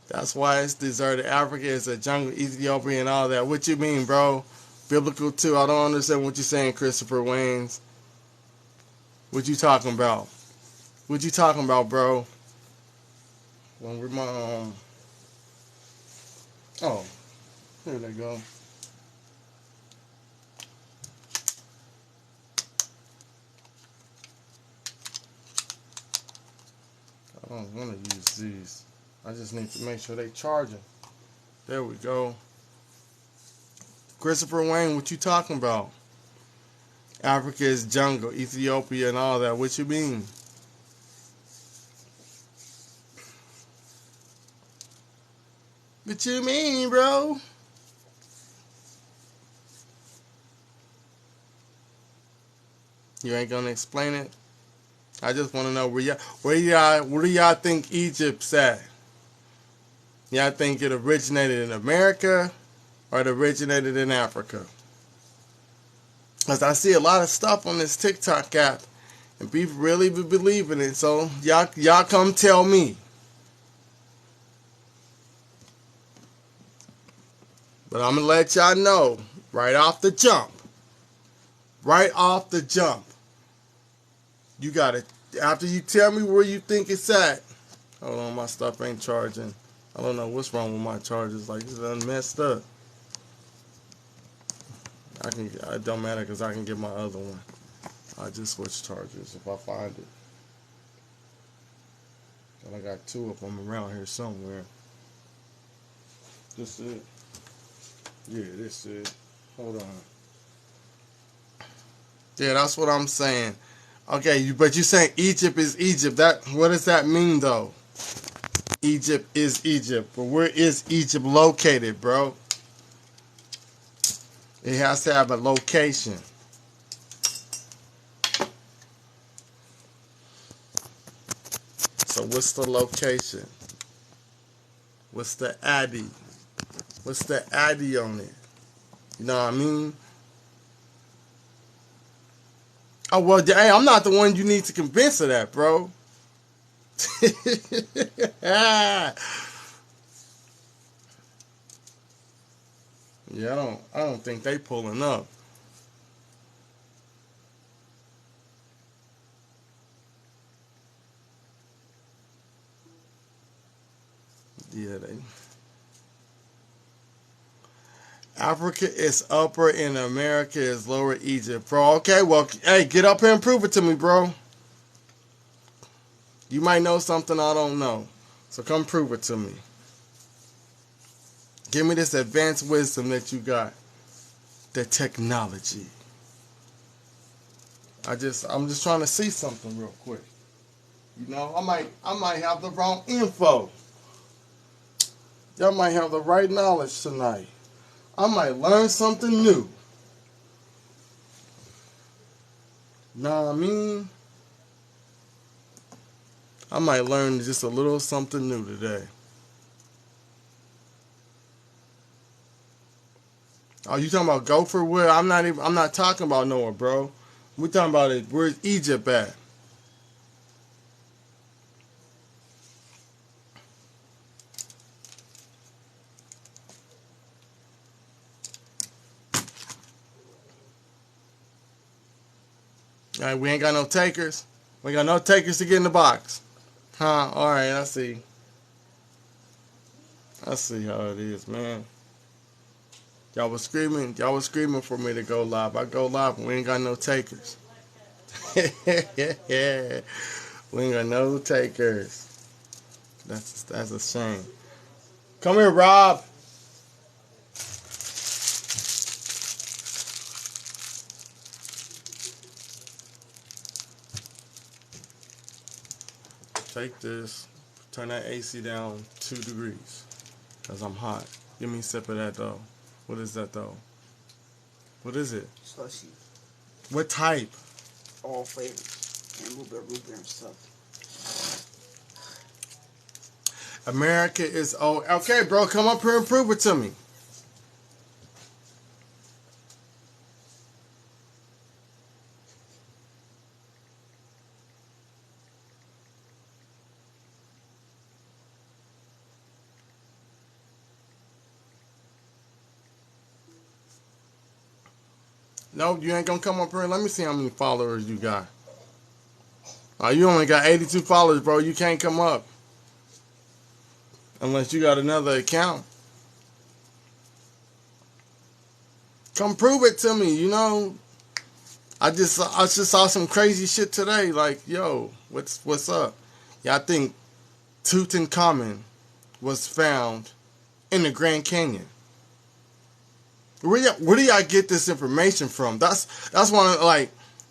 That's why it's deserted. Africa is a jungle, Ethiopia and all that. What you mean, bro? Biblical too. I don't understand what you're saying, Christopher Waynes. What you talking about? What you talking about, bro? When we're my oh, here they go. I don't want to use these. I just need to make sure they charging. There we go. Christopher Wayne, what you talking about? Africa is jungle, Ethiopia and all that. What you mean? What you mean, bro? You ain't gonna explain it? I just want to know where do y'all think Egypt's at? Y'all think it originated in America or it originated in Africa? Because I see a lot of stuff on this TikTok app and people really be believing it. So y'all come tell me. But I'm going to let y'all know right off the jump. Right off the jump. You got to, after you tell me where you think it's at. Hold on, my stuff ain't charging. I don't know what's wrong with my chargers. Like, it's done messed up. It don't matter because I can get my other one. I just switch chargers if I find it. And I got two of them around here somewhere. This is it. Yeah, this is it. Hold on. Yeah, that's what I'm saying. Okay, but you're saying Egypt is Egypt. What does that mean, though? Egypt is Egypt. But where is Egypt located, bro? It has to have a location. So what's the location? What's the addy? What's the addy on it? You know what I mean? Oh, well, hey, I'm not the one you need to convince of that, bro. Yeah, I don't think they pulling up. Yeah, they. Africa is upper and America is lower Egypt, bro. Okay, well, hey, get up here and prove it to me, bro. You might know something I don't know. So come prove it to me. Give me this advanced wisdom that you got. The technology. I'm just trying to see something real quick. You know, I might have the wrong info. Y'all might have the right knowledge tonight. I might learn something new. Know what I mean? I might learn just a little something new today. Oh, you talking about Gopher? Where? I'm not talking about Noah, bro. We talking about it. Where's Egypt at? All right, we ain't got no takers. We ain't got no takers to get in the box. Huh? All right, I see. I see how it is, man. Y'all was screaming for me to go live. I go live and we ain't got no takers. Yeah. We ain't got no takers. That's a shame. Come here, Rob. Take this. Turn that AC down 2 degrees. Because I'm hot. Give me a sip of that, though. What is that, though? What is it? Slushy. What type? All flavors. And root beer and stuff. America is... Oh, okay, bro. Come up here and prove it to me. No, you ain't gonna come up here. Let me see how many followers you got. You only got 82 followers, bro. You can't come up unless you got another account. Come prove it to me. You know, I just saw some crazy shit today. Like, yo, what's up? Yeah, I think Tutankhamun was found in the Grand Canyon. Where do y'all get this information from? That's one of, like,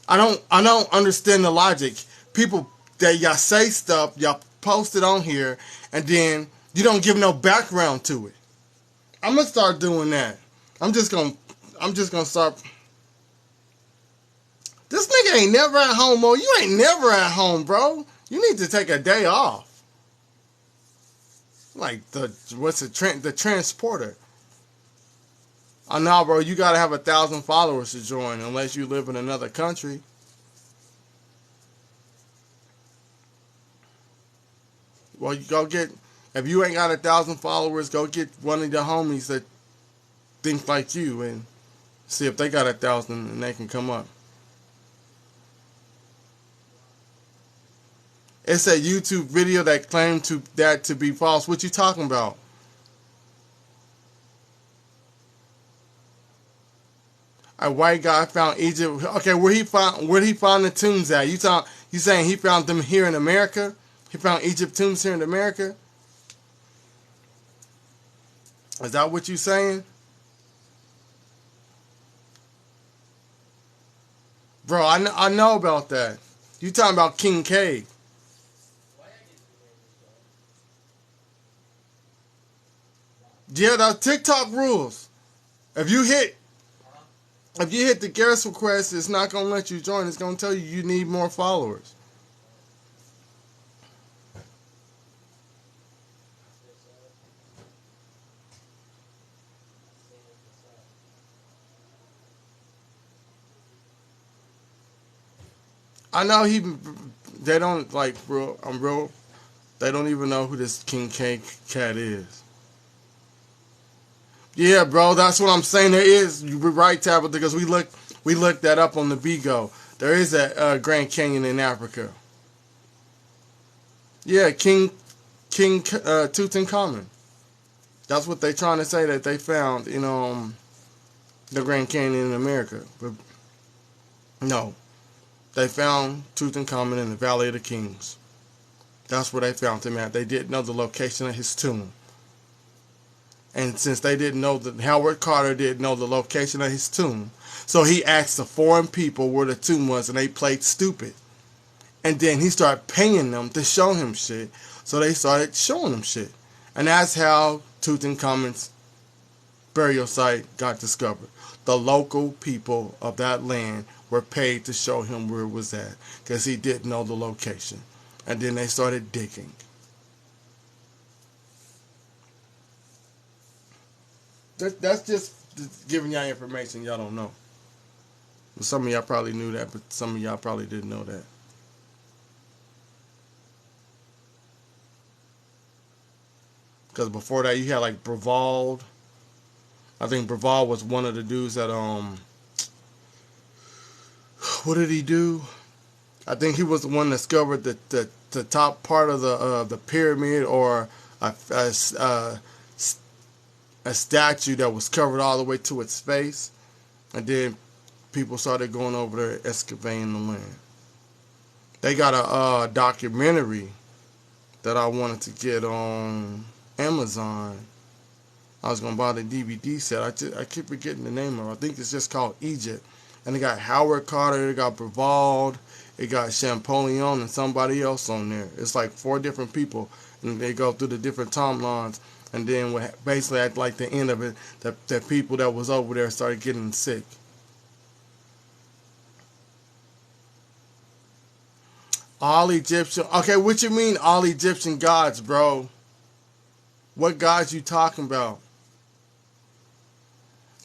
I don't understand the logic. People that y'all say stuff, y'all post it on here, and then you don't give no background to it. I'm gonna start doing that. I'm just gonna start. This nigga ain't never at home, Mo. You ain't never at home, bro. You need to take a day off. Like the transporter. Oh no, bro. You gotta have 1,000 followers to join, unless you live in another country. Well, you go get. If you ain't got 1,000 followers, go get one of your homies that think like you and see if they got 1,000 and they can come up. It's a YouTube video that claimed that to be false. What you talking about? A white guy found Egypt. Okay, where he found the tombs at? You saying he found them here in America? He found Egypt tombs here in America? Is that what you saying? Bro, I know about that. You talking about King Cave. Yeah, that's TikTok rules. If you hit the guest request, it's not gonna let you join. It's gonna tell you need more followers. I know they don't like, bro. They don't even know who this King K cat is. Yeah, bro, that's what I'm saying. There is. You're right, Tabitha, because we looked that up on the Bigo. There is a Grand Canyon in Africa. Yeah, King Tutankhamun. That's what they're trying to say that they found in the Grand Canyon in America. But no, they found Tutankhamun in the Valley of the Kings. That's where they found him at. They didn't know the location of his tomb. And since they didn't know that Howard Carter didn't know the location of his tomb, so he asked the foreign people where the tomb was, and they played stupid. And then he started paying them to show him shit, so they started showing him shit. And that's how Tutankhamun's burial site got discovered. The local people of that land were paid to show him where it was at, because he didn't know the location. And then they started digging. That's just giving y'all information y'all don't know. Some of y'all probably knew that, but some of y'all probably didn't know that. Because before that, you had like Brevald. I think Brevald was one of the dudes that what did he do? I think he was the one that discovered the top part of the pyramid, or a statue that was covered all the way to its face, and then people started going over there excavating the land. They got a documentary that I wanted to get on Amazon. I was gonna buy the DVD set. I keep forgetting the name of it. I think it's just called Egypt. And they got Howard Carter, they got Brevald, it got Champollion and somebody else on there. It's like 4 different people, and they go through the different timelines. And then basically at like the end of it, the people that was over there started getting sick. All Egyptian. Okay, what you mean all Egyptian gods, bro? What gods you talking about?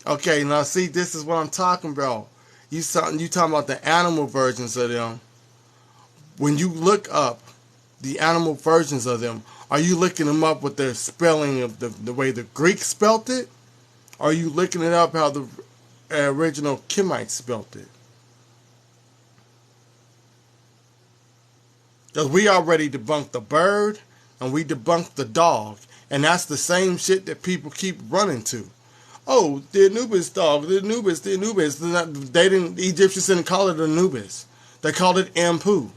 Okay, now see, this is what I'm talking about. You talking about the animal versions of them. When you look up the animal versions of them, are you looking them up with their spelling of the way the Greeks spelt it? Or are you looking it up how original Kemites built it. Because we already debunked the bird and we debunked the dog. And that's the same shit that people keep running to. Oh, the Anubis dog, the Anubis. The Egyptians didn't call it Anubis. They called it Ampu.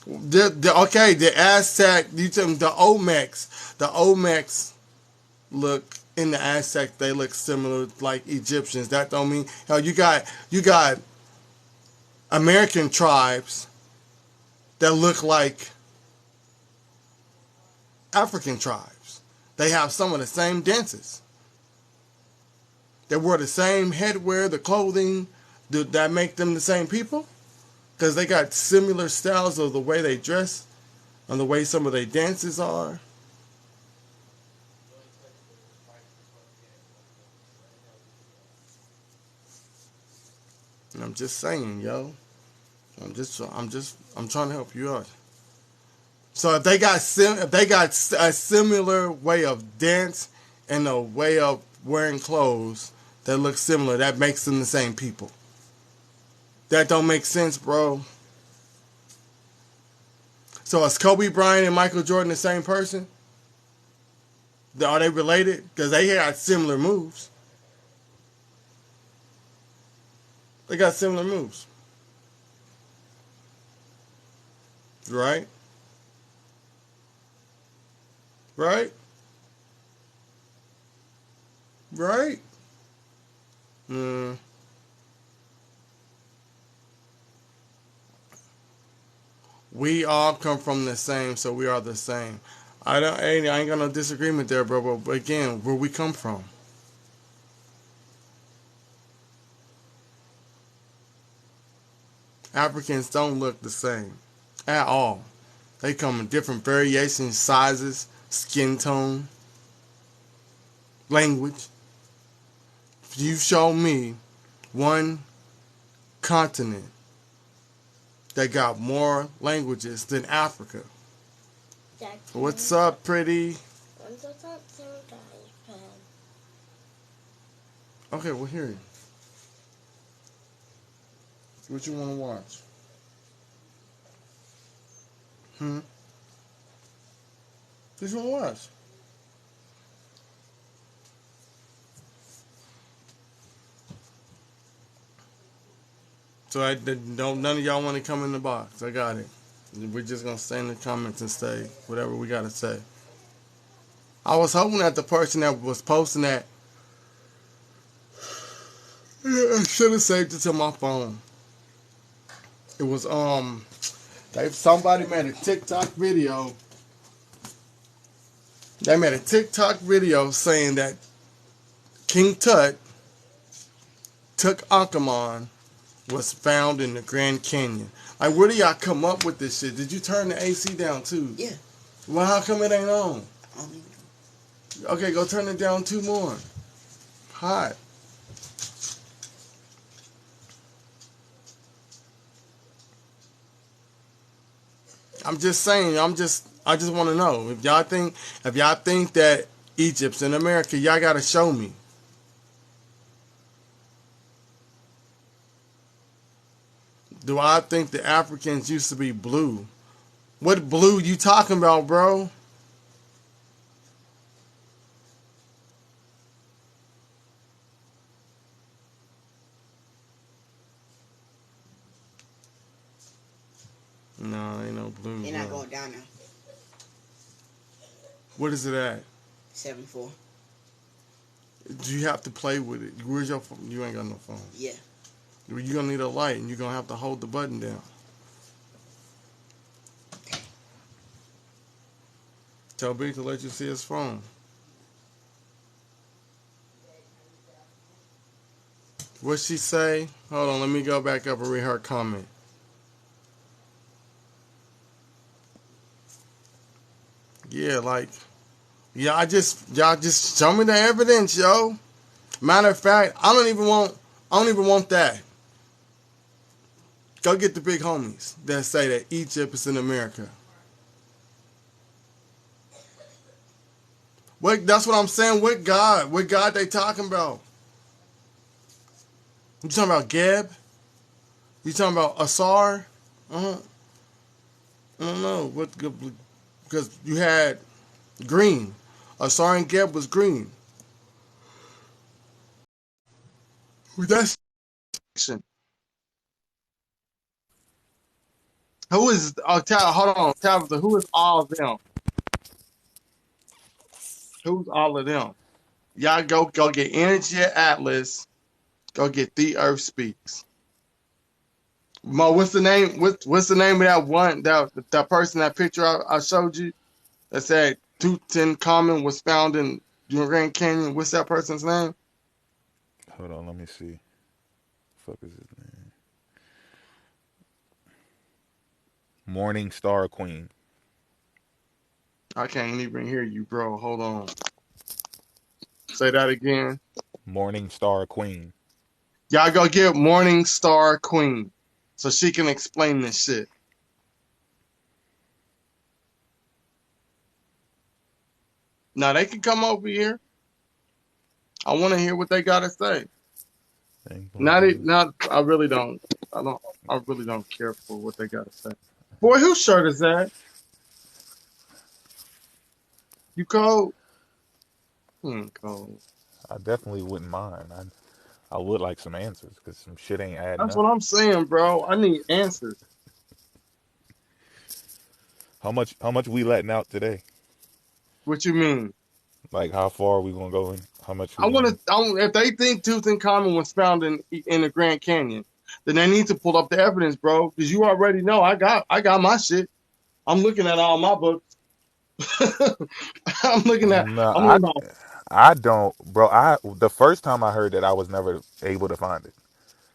The Aztec, the Olmecs look, in the Aztec, they look similar like Egyptians. That don't mean, hell, you got American tribes that look like African tribes. They have some of the same dances. They wear the same headwear, the clothing that make them the same people. Because they got similar styles of the way they dress and the way some of their dances are. And I'm just saying, yo. I'm trying to help you out. So if they got a similar way of dance and a way of wearing clothes that look similar, that makes them the same people. That don't make sense, bro. So is Kobe Bryant and Michael Jordan the same person? Are they related? Because they got similar moves. They got similar moves. Right? Right? Right? We all come from the same, so we are the same. I ain't got no disagreement there, bro. But again, where we come from. Africans don't look the same at all. They come in different variations, sizes, skin tone, language. If you show me one continent that got more languages than Africa. What's up, pretty? Okay, we'll hear you. What you want to watch? What you want to watch? So none of y'all want to come in the box. I got it. We're just going to stay in the comments and say whatever we got to say. I was hoping that the person that was posting that, I should have saved it to my phone. It was, somebody made a TikTok video. They made a TikTok video saying that King Tut, Tutankhamun, was found in the Grand Canyon. Like, where do y'all come up with this shit? Did you turn the AC down too? Yeah. Well, how come it ain't on? I don't even know. Okay, go turn it down 2 more. Hot. I'm just saying. I just want to know if y'all think that Egypt's in America, y'all gotta show me. Do I think the Africans used to be blue? What blue you talking about, bro? No, ain't no blue. They're not going down now. What is it at? 7-4. Do you have to play with it? Where's your phone? You ain't got no phone. Yeah. You're going to need a light, and you're going to have to hold the button down. Tell Big to let you see his phone. What'd she say? Hold on, let me go back up and read her comment. Yeah, like, y'all just show me the evidence, yo. Matter of fact, I don't even want that. Go get the big homies that say that Egypt is in America. What? That's what I'm saying. What God? What God they talking about? You talking about Geb? You talking about Asar? Uh-huh. I don't know what because you had green. Asar and Geb was green. That's who is? Oh, hold on, Tabitha. Who is all of them? Who's all of them? Y'all go get Energy Atlas. Go get The Earth Speaks. Mo, what's the name? What's the name of that one that person, that picture I showed you that said Tutankhamun was found in Grand Canyon? What's that person's name? Hold on, let me see. Fuck is his name? Morning Star Queen. I can't even hear you, bro. Hold on. Say that again. Morning Star Queen. Y'all go get Morning Star Queen so she can explain this shit. Now they can come over here. I want to hear what they gotta say. Not. I really don't. I don't. I really don't care for what they gotta say. Boy, whose shirt is that? You cold? Cold. I definitely wouldn't mind. I would like some answers because some shit ain't adding That's up. what I'm saying, bro. I need answers. How much we letting out today? What you mean? Like how far are we gonna go and how much we I want gonna? to. If they think Tutankhamun was found in the Grand Canyon, then they need to pull up the evidence, bro. Because you already know I got my shit. I'm looking at all my books. I'm looking at. No, I'm looking at. I don't, bro. The first time I heard that I was never able to find it.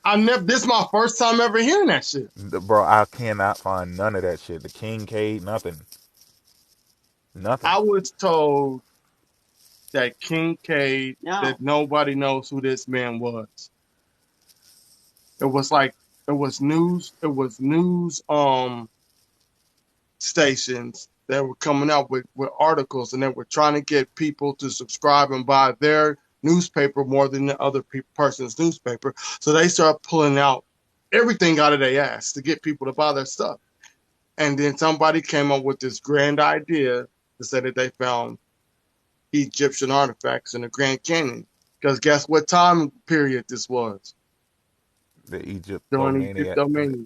I never. This is my first time ever hearing that shit. Bro, I cannot find none of that shit. The Kincaid, nothing, nothing. I was told that Kincaid, No. that nobody knows who this man was. It was like it was news. It was news. Stations that were coming out with articles, and they were trying to get people to subscribe and buy their newspaper more than the other person's newspaper. So they start pulling out everything out of their ass to get people to buy their stuff. And then somebody came up with this grand idea to say that they found Egyptian artifacts in the Grand Canyon. Because guess what time period this was? The During Egyptomaniac. Egyptomania.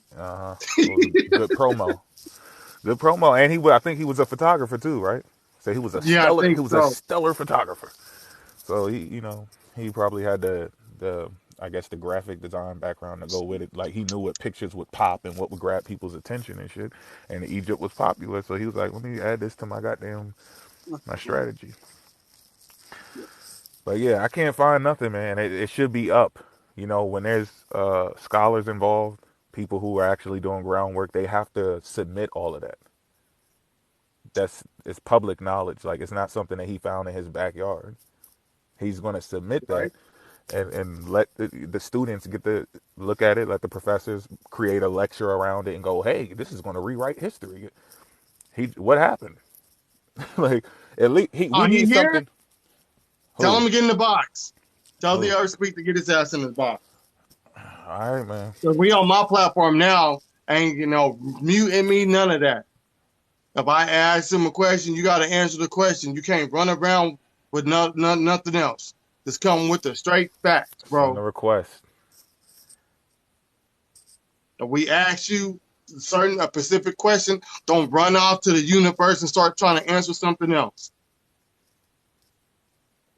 It was a good promo. Good promo, and I think he was a photographer too, right? So he was a Yeah, I stellar. He think was a so. stellar photographer. So he probably had the I guess the graphic design background to go with it. Like he knew what pictures would pop and what would grab people's attention and shit. And Egypt was popular, so he was like, let me add this to my strategy. But yeah, I can't find nothing, man. It should be up. When there's scholars involved, people who are actually doing groundwork, they have to submit all of that. It's public knowledge. Like it's not something that he found in his backyard. He's going to submit that Right? and let the students get to look at it. Let the professors create a lecture around it and go, "Hey, this is going to rewrite history." What happened? Like at least we Oh, he need here? something. Tell him Who? to get in the box. Tell the Who? Earth Speak to get his ass in the box. All right, man. So we on my platform now, ain't muting me, none of that. If I ask him a question, you got to answer the question. You can't run around with nothing else. Just come with the straight facts, Send bro. a request. If we ask you a specific question, don't run off to the universe and start trying to answer something else.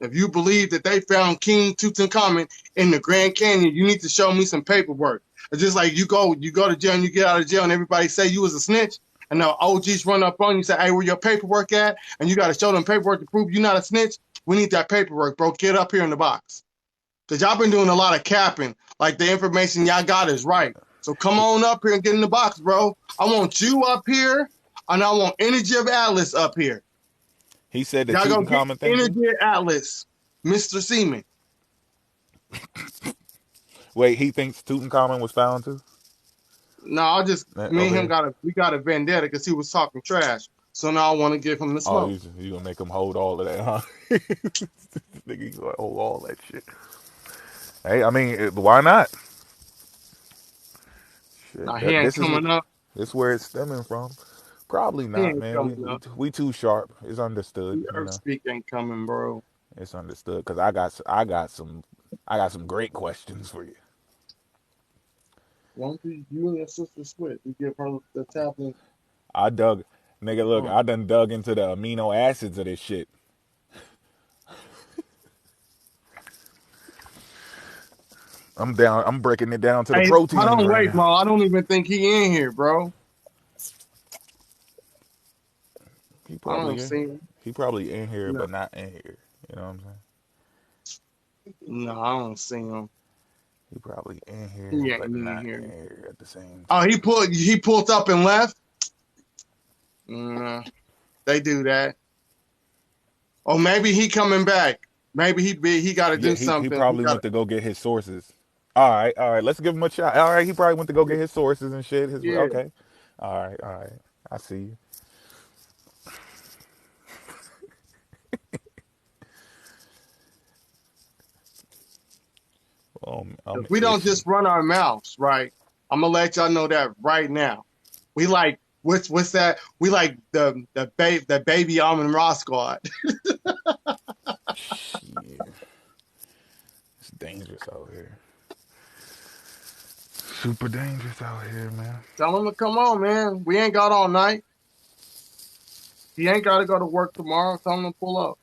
If you believe that they found King Tutankhamun in the Grand Canyon, you need to show me some paperwork. It's just like you go to jail and you get out of jail and everybody say you was a snitch, and the OGs run up on you and say, "Hey, where your paperwork at?" And you got to show them paperwork to prove you're not a snitch. We need that paperwork, bro. Get up here in the box. Because y'all been doing a lot of capping. Like the information y'all got is right. So come on up here and get in the box, bro. I want you up here, and I want Energy of Atlas up here. He said the Y'all go get Tutankhamun thing too. Energy of Atlas, Mr. Seaman. Wait, he thinks Tutankhamun was found too. No, I just me and Over him here. got a vendetta because he was talking trash. So now I want to give him the Oh, smoke. you gonna make him hold all of that, huh? Nigga, you gonna hold all that shit. Hey, I mean, why not? Now Shit, he ain't coming up. this where it's stemming from. Probably He not, ain't man. coming up. We too sharp. It's understood, The you Earth know. speak ain't coming, bro. It's understood because I got some great questions for you. Why don't you and your sister split? You give her the tablet. I dug, nigga. Look, Oh, I done dug into the amino acids of this shit. I'm down. I'm breaking it down to the hey, hold proteins on, right wait, now. Mo. I don't even think he in here, bro. He I probably don't in. see him. He probably in here, No, but not in here. You know what I'm saying? no, I don't see him. He probably in here, He ain't but in not here. in here at the same Oh, time. he pulled up and left. Nah, they do that. Or maybe he coming back. Maybe he got to Yeah, do he something. He probably got went to, to go get his sources. All right. Let's give him a shot. All right, he probably went to go get his sources and shit. His yeah. okay. All right. I see you. I'm We don't itching. just run our mouths, right? I'm gonna let y'all know that right now. We like what's that? We like the baby almond raw squad. Shit, it's dangerous out here. Super dangerous out here, man. Tell him to come on, man. We ain't got all night. He ain't got to go to work tomorrow. Tell him to pull up.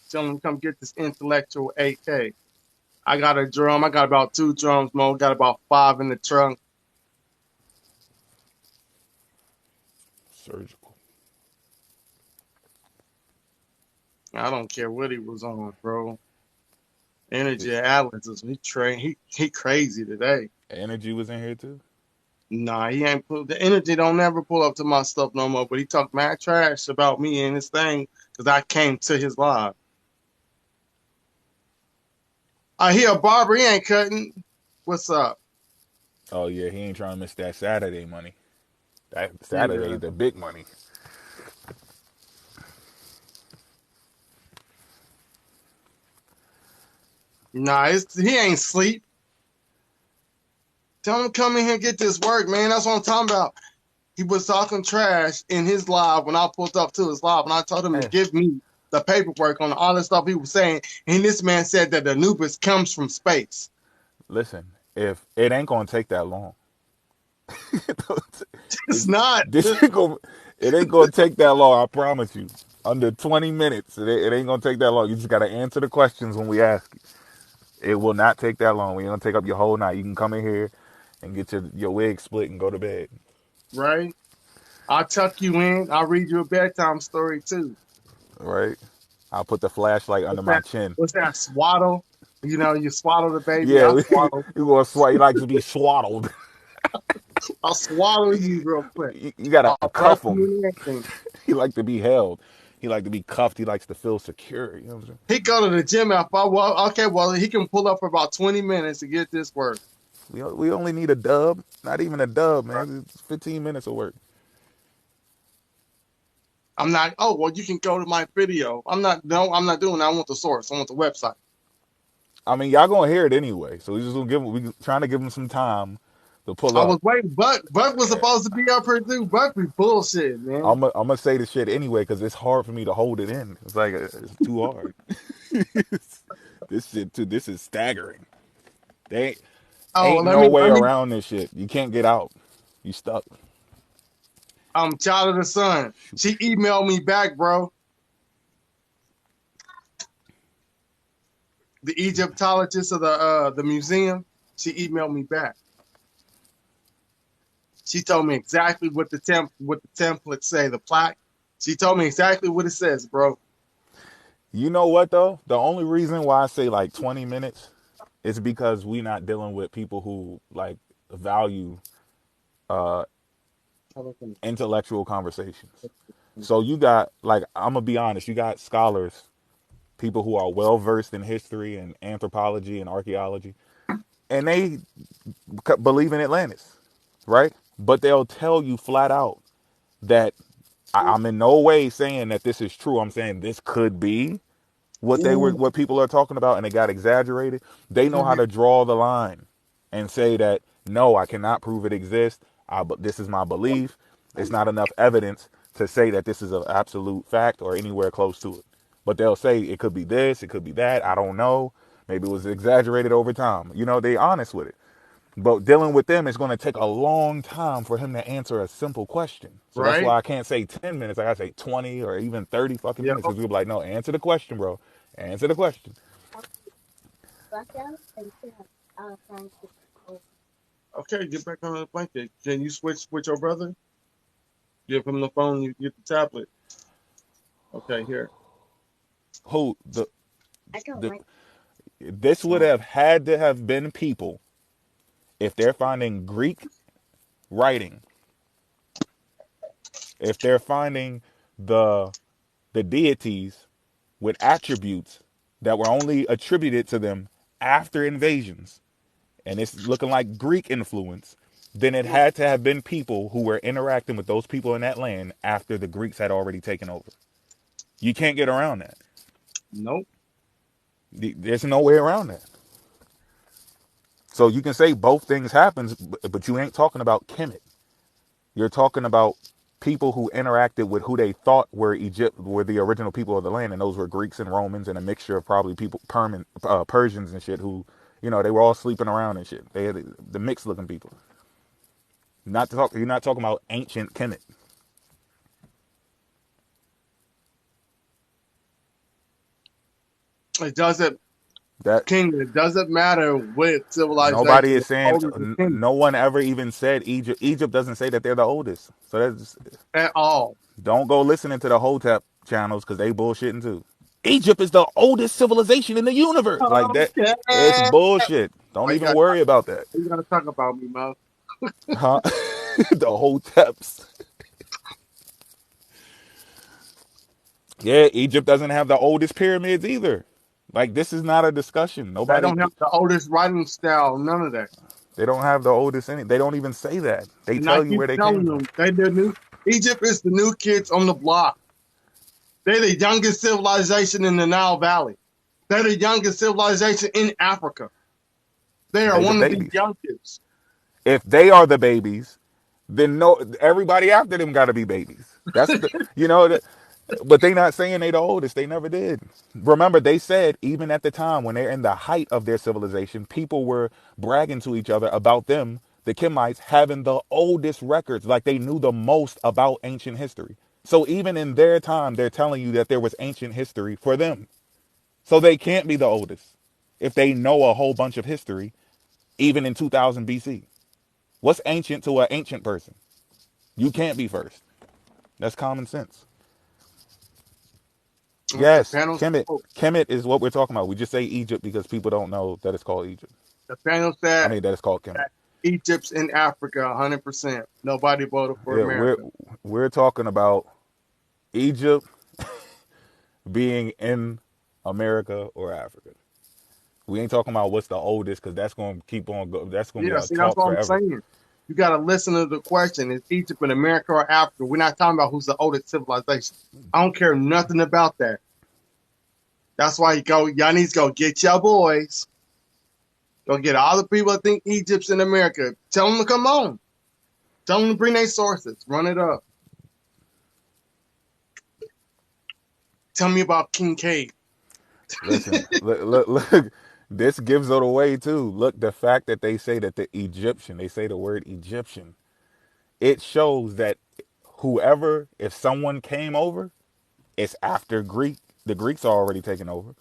Tell him to come get this intellectual AK. I got a drum. I got about 2 drums, Mo. Got about 5 in the trunk. Surgical. I don't care what he was on, bro. It, Energy Atlas is he crazy today. energy was in here too. Nah, he ain't pull the energy don't never pull up to my stuff no more. But he talked mad trash about me and his thing because I came to his live. I hear a barber, he ain't cutting. What's up? Oh yeah, he ain't trying to miss that Saturday money. That Saturday, Yeah. the big money. Nah, he ain't sleep. Tell him to come in here and get this work, man. That's what I'm talking about. He was talking trash in his live when I pulled up to his live, and I told him to Hey, give me the paperwork on all the stuff he was saying. And this man said that the Anubis comes from space. listen, if it ain't gonna take that long, It's not. this ain't gonna, it ain't gonna take that long. I promise you. Under 20 minutes, it ain't gonna take that long. You just gotta answer the questions when we ask you. It will not take that long. We ain't gonna take up your whole night. You can come in here and get your wig split and go to bed. Right? I'll tuck you in. I'll read you a bedtime story too. Right? I'll put the flashlight under What's my that? chin. What's that? Swaddle. You know, you swaddle the baby. Yeah, I swaddle. you gonna swat. You like to be swaddled. I'll swaddle you real quick. You gotta I'll rough cuff him. you and everything. He like to be held. He like to be cuffed. He likes to feel secure. You know what I'm saying? He go to the gym if I well, okay, well he can pull up for about 20 minutes to get this work. We only need a dub. Not even a dub, man. It's 15 minutes of work. I'm not. Oh well, you can go to my video. I'm not. No, I'm not doing that. I want the source. I want the website. I mean, y'all gonna hear it anyway. So we just gonna we trying to give him some time to pull I up. was waiting. Buck was supposed to be up here too. Buck be bullshit, man. I'm gonna say the shit anyway because it's hard for me to hold it in. It's like it's too hard. This shit too. This is staggering. They Oh, ain't no way let me. around this shit. You can't get out. You stuck. Child of the sun. She emailed me back, bro. The Egyptologist of the museum. She emailed me back. She told me exactly what the templates say. The plaque. She told me exactly what it says, bro. You know what though? The only reason why I say like 20 minutes is because we not dealing with people who like value uh intellectual conversations. So you got like I'm gonna be honest, you got scholars, people who are well versed in history and anthropology and archaeology. and they believe in Atlantis, right? But they'll tell you flat out that I'm in no way saying that this is true. I'm saying this could be Ooh. what people are talking about, and it got exaggerated. They know how Mhm. to draw the line and say that no, I cannot prove it exists. This is my belief. It's not enough evidence to say that this is an absolute fact or anywhere close to it. But they'll say it could be this, it could be that. I don't know. Maybe it was exaggerated over time. They honest with it. But dealing with them is going to take a long time for him to answer a simple question. So that's Right? why I can't say 10 minutes. I got to say 20 or even 30 fucking Yeah. minutes because people be like, no, answer the question, bro. Answer the question. Okay, get back on the blanket. Can you switch with your brother? Give him the phone. You get the tablet. Okay, here. Who the this would Oh, have had to have been people if they're finding Greek writing, if they're finding the the deities with attributes that were only attributed to them after invasions, and it's looking like Greek influence, then it had to have been people who were interacting with those people in that land after the Greeks had already taken over. You can't get around that. nope. There's no way around that. So you can say both things happens, but you ain't talking about Kemet. You're talking about people who interacted with who they thought were the original people of the land, and those were Greeks and Romans and a mixture of probably Persians and shit who, they were all sleeping around and shit. They had the mixed looking people. You're not talking about ancient Kemet. It doesn't, That King. It doesn't matter what nobody civilization is is saying. older than King No one ever even said Egypt. Egypt doesn't say that they're the oldest. So at all. don't go listening to the Hotep channels because they bullshitting too. Egypt is the oldest civilization in the universe. Like that, Okay. it's bullshit. Don't Why even worry about that. you gotta talk about me, Mo? Huh? The Hoteps. Yeah, Egypt doesn't have the oldest pyramids either. Like this is not a discussion. They Nobody. don't have the oldest writing style. None of that. They don't have the oldest any. They don't even say that. They And I tell you keep where they came telling from. them, they the new Egypt is the new kids on the block. They're the youngest civilization in the Nile Valley. They're the youngest civilization in Africa. They are They the one of the babies. youngest. If they are the babies, then no, everybody after them got to be babies. That's the but they not saying they the oldest. They never did. Remember, they said even at the time when they're in the height of their civilization, people were bragging to each other about them, the Kemites, having the oldest records. Like they knew the most about ancient history. So even in their time, they're telling you that there was ancient history for them. So they can't be the oldest if they know a whole bunch of history, even in 2000 BC. What's ancient to an ancient person? You can't be first. That's common sense. The Yes, panel Kemet. said, Kemet is what we're talking about. We just say Egypt because people don't know that it's called Egypt. the panel I said mean that it's called Kemet. that Egypt's in Africa 100%. Nobody voted for Yeah, America. we're talking about Egypt being in America or Africa. We ain't talking about what's the oldest because that's going to keep on go. That's going to be Yeah, a see, that's talk what I'm forever. saying. You got to listen to the question. Is Egypt in America or Africa? We're not talking about who's the oldest civilization. I don't care nothing about that. That's why y'all need to go get your boys. Go get all the people that think Egypt's in America. Tell them to come on. Tell them to bring their sources. Run it up. Tell me about Kincaid. Listen, look. This gives it away too. Look, the fact that they say that they say the word Egyptian, it shows that whoever, if someone came over, it's after the Greeks are already taken over.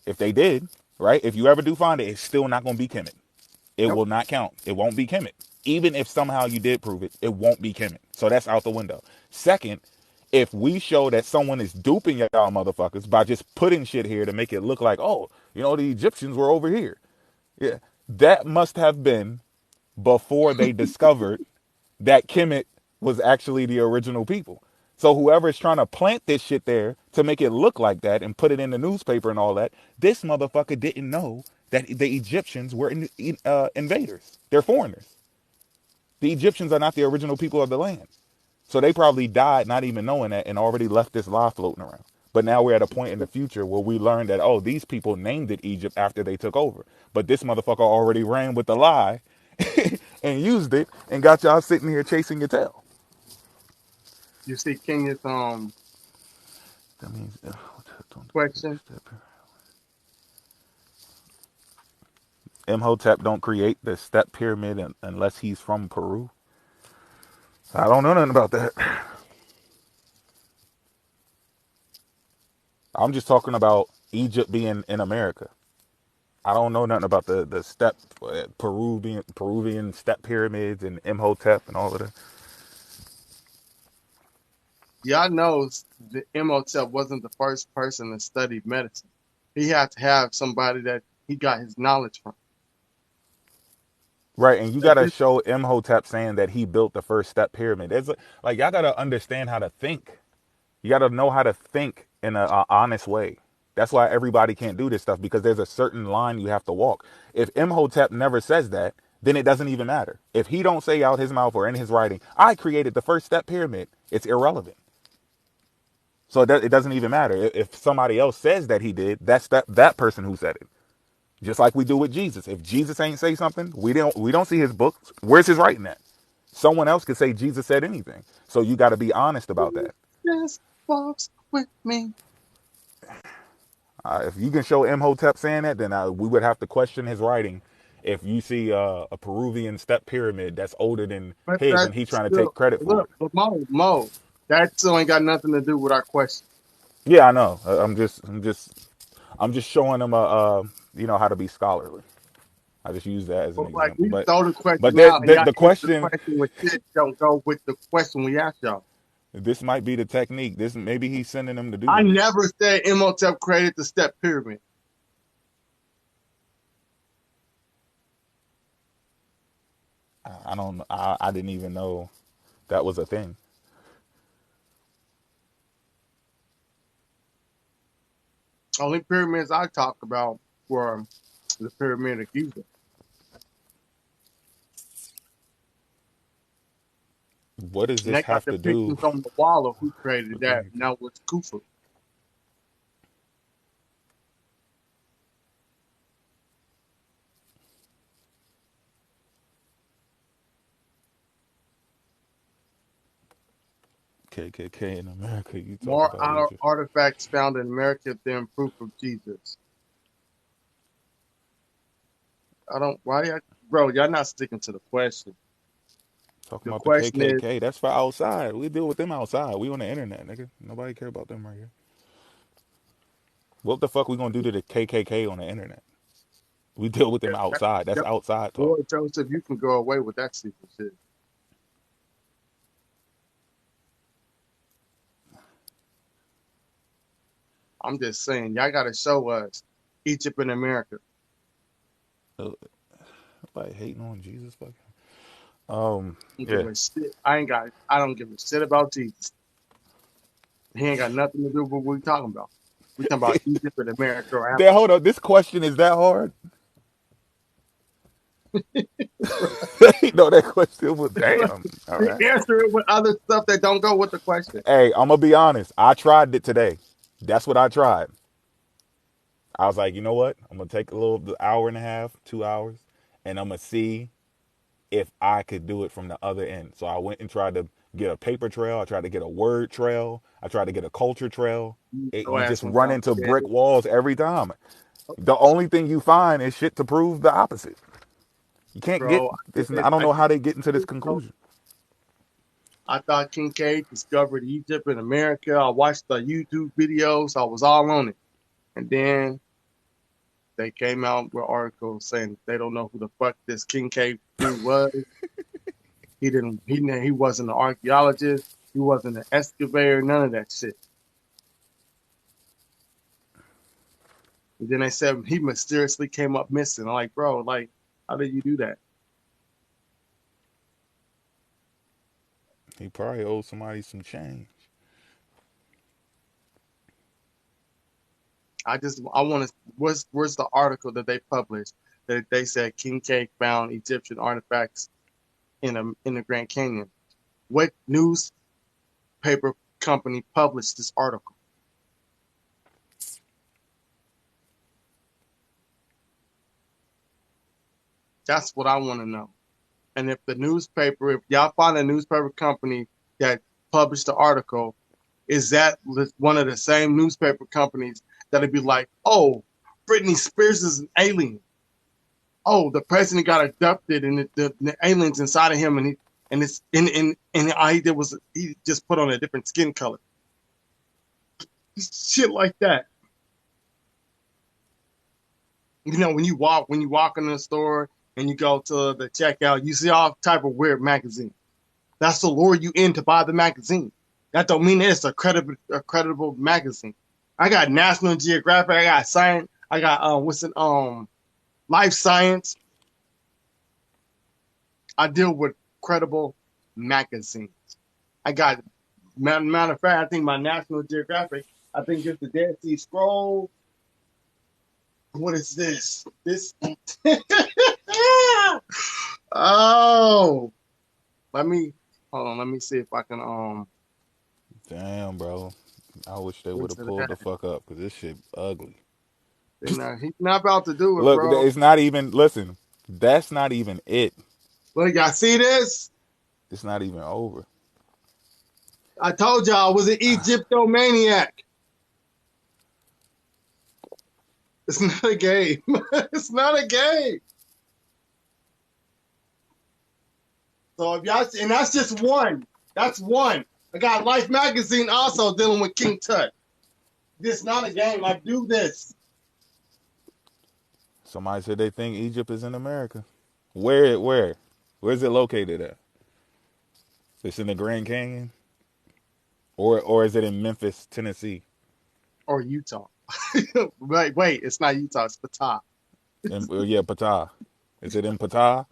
If they did, right? If you ever do find it, it's still not going to be Kemet. It Nope. will not count. It won't be Kemet. Even if somehow you did prove it, it won't be Kemet. So that's out the window. Second, if we show that someone is duping y'all motherfuckers by just putting shit here to make it look like, oh, the Egyptians were over here. Yeah. That must have been before they discovered that Kemet was actually the original people. So whoever's trying to plant this shit there to make it look like that and put it in the newspaper and all that, this motherfucker didn't know that the Egyptians were invaders. They're foreigners. The Egyptians are not the original people of the land. So they probably died not even knowing that and already left this lie floating around. But now we're at a point in the future where we learn that, oh, these people named it Egypt after they took over. But this motherfucker already ran with the lie and used it and got y'all sitting here chasing your tail. You see Kenya's That means question. Imhotep don't create the step pyramid unless he's from Peru. I don't know nothing about that. I'm just talking about Egypt being in America. I don't know nothing about the step Peruvian step pyramids and Imhotep and all of that. Y'all knows the Imhotep wasn't the first person to study medicine. He had to have somebody that he got his knowledge from. Right, and you Like gotta this, show Imhotep saying that he built the first step pyramid. Like y'all gotta understand how to think. You gotta know how to think in a honest way. That's why everybody can't do this stuff because there's a certain line you have to walk. If Imhotep never says that, then it doesn't even matter. If he don't say out his mouth or in his writing, "I created the first step pyramid," it's irrelevant. So it doesn't even matter. If somebody else says that he did, that's that person who said it. Just like we do with Jesus. If Jesus ain't say something, we don't see his books. Where's his writing at? Someone else could say Jesus said anything. So you got to be honest about that. just walks with me. If you can show Imhotep saying that, then we would have to question his writing. If you see a Peruvian step pyramid that's older than But his, and that's he's trying to still take credit for look, it. but Mo, that still ain't got nothing to do with our question. Yeah, I know. I'm just showing them how to be scholarly. I just use that as an But like example. we But throw the but question there, out and the y'all the answer the question question with shit don't go with the question we asked y'all. this might be the technique. This maybe he's sending them to do I this. never said Imhotep created the step pyramid. I don't. I didn't even know that was a thing. Only pyramids I talk about were the pyramid of Giza. What does And this they got have to do depictions on the wall of who created with that, anything? and that was Khufu. KKK in America. You talk More about Egypt. artifacts found in America than proof of Jesus. I don't. Why y'all, bro? Y'all not sticking to the question. Talking The about the question is, KKK. That's for outside. We deal with them outside. We on the internet, nigga. Nobody care about them right here. What the fuck we gonna do to the KKK on the internet? We deal with them that, outside. That's that, outside talk. boy, Joseph, you can go away with that stupid shit. I'm just saying, y'all got to show us Egypt and America. Uh, Like hating on Jesus, fucking. I don't give Yeah. a shit. I ain't got. I don't give a shit about Jesus. He ain't got nothing to do with what we talking about. We talking about Egypt and America or Then Africa. hold up. This question is that hard? No, that question was damn. All right. Answer it with other stuff that don't go with the question. Hey, I'm gonna be honest. I tried it today. That's what I tried. I was like, you know what? I'm gonna take a little hour and a half, 2 hours, and I'm gonna see if I could do it from the other end. So I went and tried to get a paper trail. I tried to get a word trail. I tried to get a culture trail. Your You ass just went run down into dead. brick walls every time. The only thing you find is shit to prove the opposite. You can't get Bro, this. I don't I know how did they get into this it. conclusion. I thought Kincaid discovered Egypt and America. I watched the YouTube videos. I was all on it. And then they came out with articles saying they don't know who the fuck this Kincaid dude was. He didn't. He wasn't an archaeologist. He wasn't an excavator. None of that shit. And then they said he mysteriously came up missing. I'm like, bro, like, how did you do that? He probably owed somebody some change. I want to. Where's the article that they published that they said Kincaid found Egyptian artifacts in the Grand Canyon? What newspaper company published this article? That's what I want to know. And if y'all find a newspaper company that published the article, is that one of the same newspaper companies that'd be like, oh, Britney Spears is an alien. Oh, the president got abducted and the aliens inside of him, and it's and all he did was he just put on a different skin color. Shit like that. You know, when you walk in the store and you go to the checkout, you see all type of weird magazines. That's to lure you in to buy the magazine. That don't mean it's a credible magazine. I got National Geographic. I got Science. I got Life Science. I deal with credible magazines. I got matter of fact. I think my National Geographic. I think it's the Dead Sea Scrolls. What is this? This. Oh, let me hold on. Let me see if I can Damn, bro. I wish they would into have pulled the that. fuck up because this shit ugly. He's not about to do it, Look, bro. it's not even. Listen, that's not even it. Look, y'all see this? It's not even over. I told y'all I was an Egyptomaniac. It's not a game. It's not a game. So if y'all, and that's just one. That's one. I got Life Magazine also dealing with King Tut. This not a game. I do this. Somebody said they think Egypt is in America. Where? Where's it located at? It's in the Grand Canyon? Or is it in Memphis, Tennessee? Or Utah. Wait, it's not Utah, it's Patah. Yeah, Patah. Is it in Patah?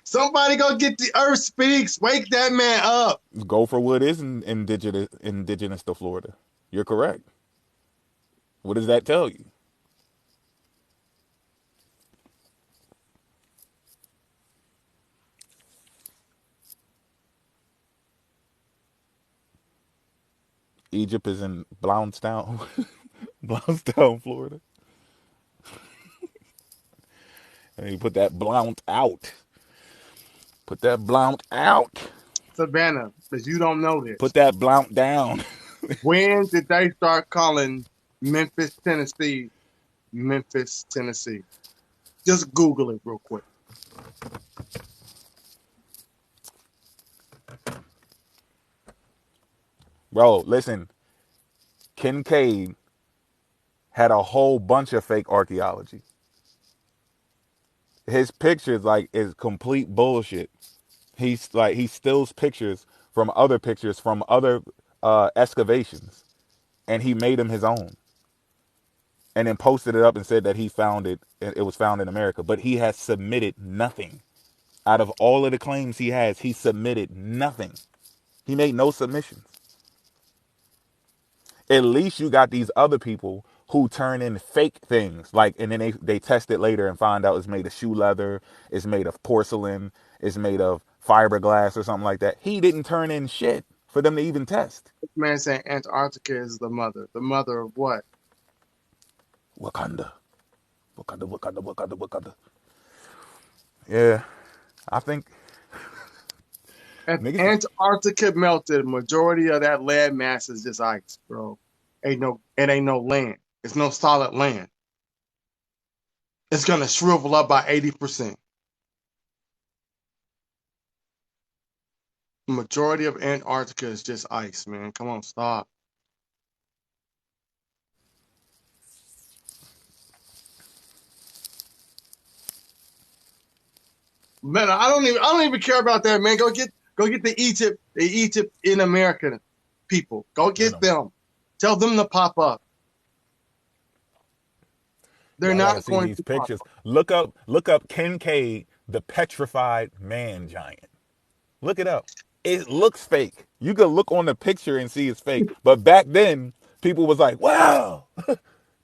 Somebody go get the Earth Speaks. Wake that man up. Gopherwood is indigenous to Florida. You're correct. What does that tell you? Egypt is in Blountstown, Blountstown, Florida. And you put that Blount out. Put that Blount out. Savannah, because you don't know Put this. that Blount down. When did they start calling Memphis, Tennessee, Memphis, Tennessee? Just Google it real quick. Bro, listen. Kincaid had a whole bunch of fake archaeology. His pictures like is complete bullshit. He steals pictures from other excavations, and he made them his own, and then posted it up and said that he found it. It was found in America, but he has submitted nothing. Out of all of the claims he has, he submitted nothing. He made no submissions. At least you got these other people who turn in fake things, like, and then they test it later and find out it's made of shoe leather, it's made of porcelain, it's made of fiberglass or something like that. He didn't turn in shit for them to even test. This man saying Antarctica is the mother. The mother of what? Wakanda, Wakanda, Wakanda, Wakanda, Wakanda. Yeah, I think If niggas. Antarctica melted, majority of that land mass is just ice, bro. It ain't no land. It's no solid land. It's gonna shrivel up by 80%. The majority of Antarctica is just ice, man. Come on, stop. Man, I don't even care about that, man. Go get the Egypt in America people. Go You get know, them. Tell them to pop up. They're y'all gotta not see going these to pop pictures. up. Look up Kincaid, the petrified man giant. Look it up. It looks fake. You could look on the picture and see it's fake. But back then, people was like, "Wow,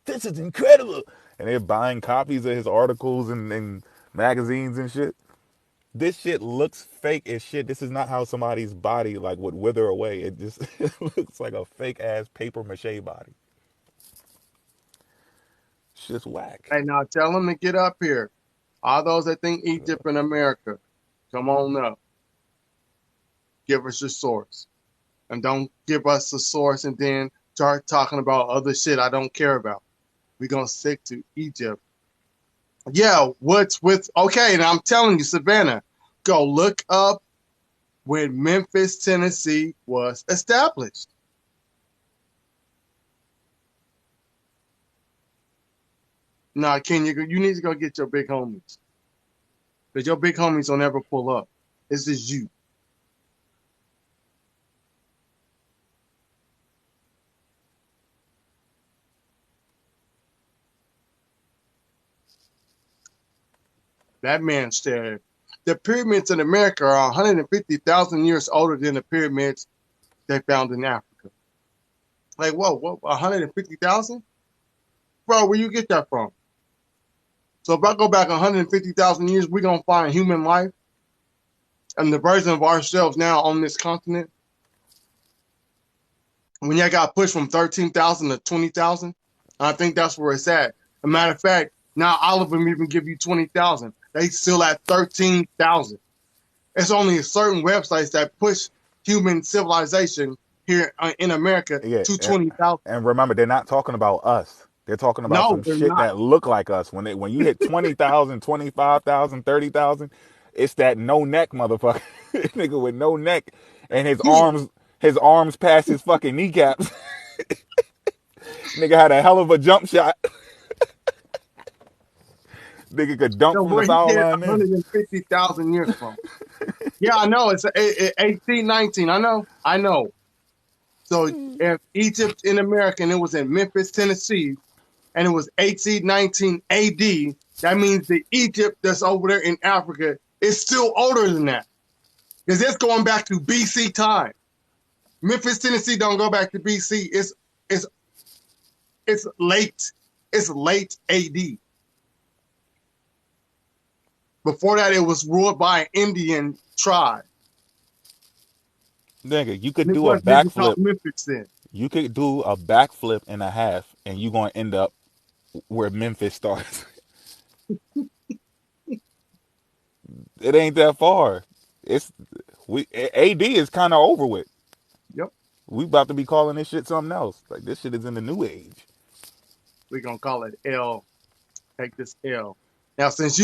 This is incredible. And they're buying copies of his articles and magazines and shit. This shit looks fake as shit. This is not how somebody's body like would wither away. It just it looks like a fake ass paper mache body. Shit's whack. Hey, now tell them to get up here. All those that think Egypt and America, come on up. Give us your source. And don't give us the source and then start talking about other shit I don't care about. We're going to stick to Egypt. Yeah, what's with... Okay, and I'm telling you, Savannah, go look up when Memphis, Tennessee was established. Nah, Kenya, you need to go get your big homies. Because your big homies don't ever pull up. It's just you. That man said, the pyramids in America are 150,000 years older than the pyramids they found in Africa. Like, whoa, 150,000? Bro, where you get that from? So if I go back 150,000 years, we're going to find human life and the version of ourselves now on this continent. When y'all got pushed from 13,000 to 20,000, I think that's where it's at. As a matter of fact, now all of them even give you 20,000. They still at 13,000. It's only certain websites that push human civilization here in America to 20,000. And remember, they're not talking about us. They're talking about No, some they're shit not. that look like us. When you hit 20,000, 25,000, 30,000, it's that no neck motherfucker. Nigga with no neck and his arms past his fucking kneecaps. Nigga had a hell of a jump shot. Nigga could dunk So from the where he foul get line. 150,000 years from? Yeah, I know. It's 1819. I know. So if Egypt in America, and it was in Memphis, Tennessee, and it was 1819 AD, that means the Egypt that's over there in Africa is still older than that. Because it's going back to BC time. Memphis, Tennessee don't go back to BC. It's late AD. Before that, it was ruled by an Indian tribe. Nigga, you could And it do a wasn't even called backflip. Memphis then. You could do a backflip and a half, and you gonna end up where Memphis starts. It ain't that far. It's AD is kind of over with. Yep. We about to be calling this shit something else. Like this shit is in the new age. We're going to call it L. Take this L. Now, since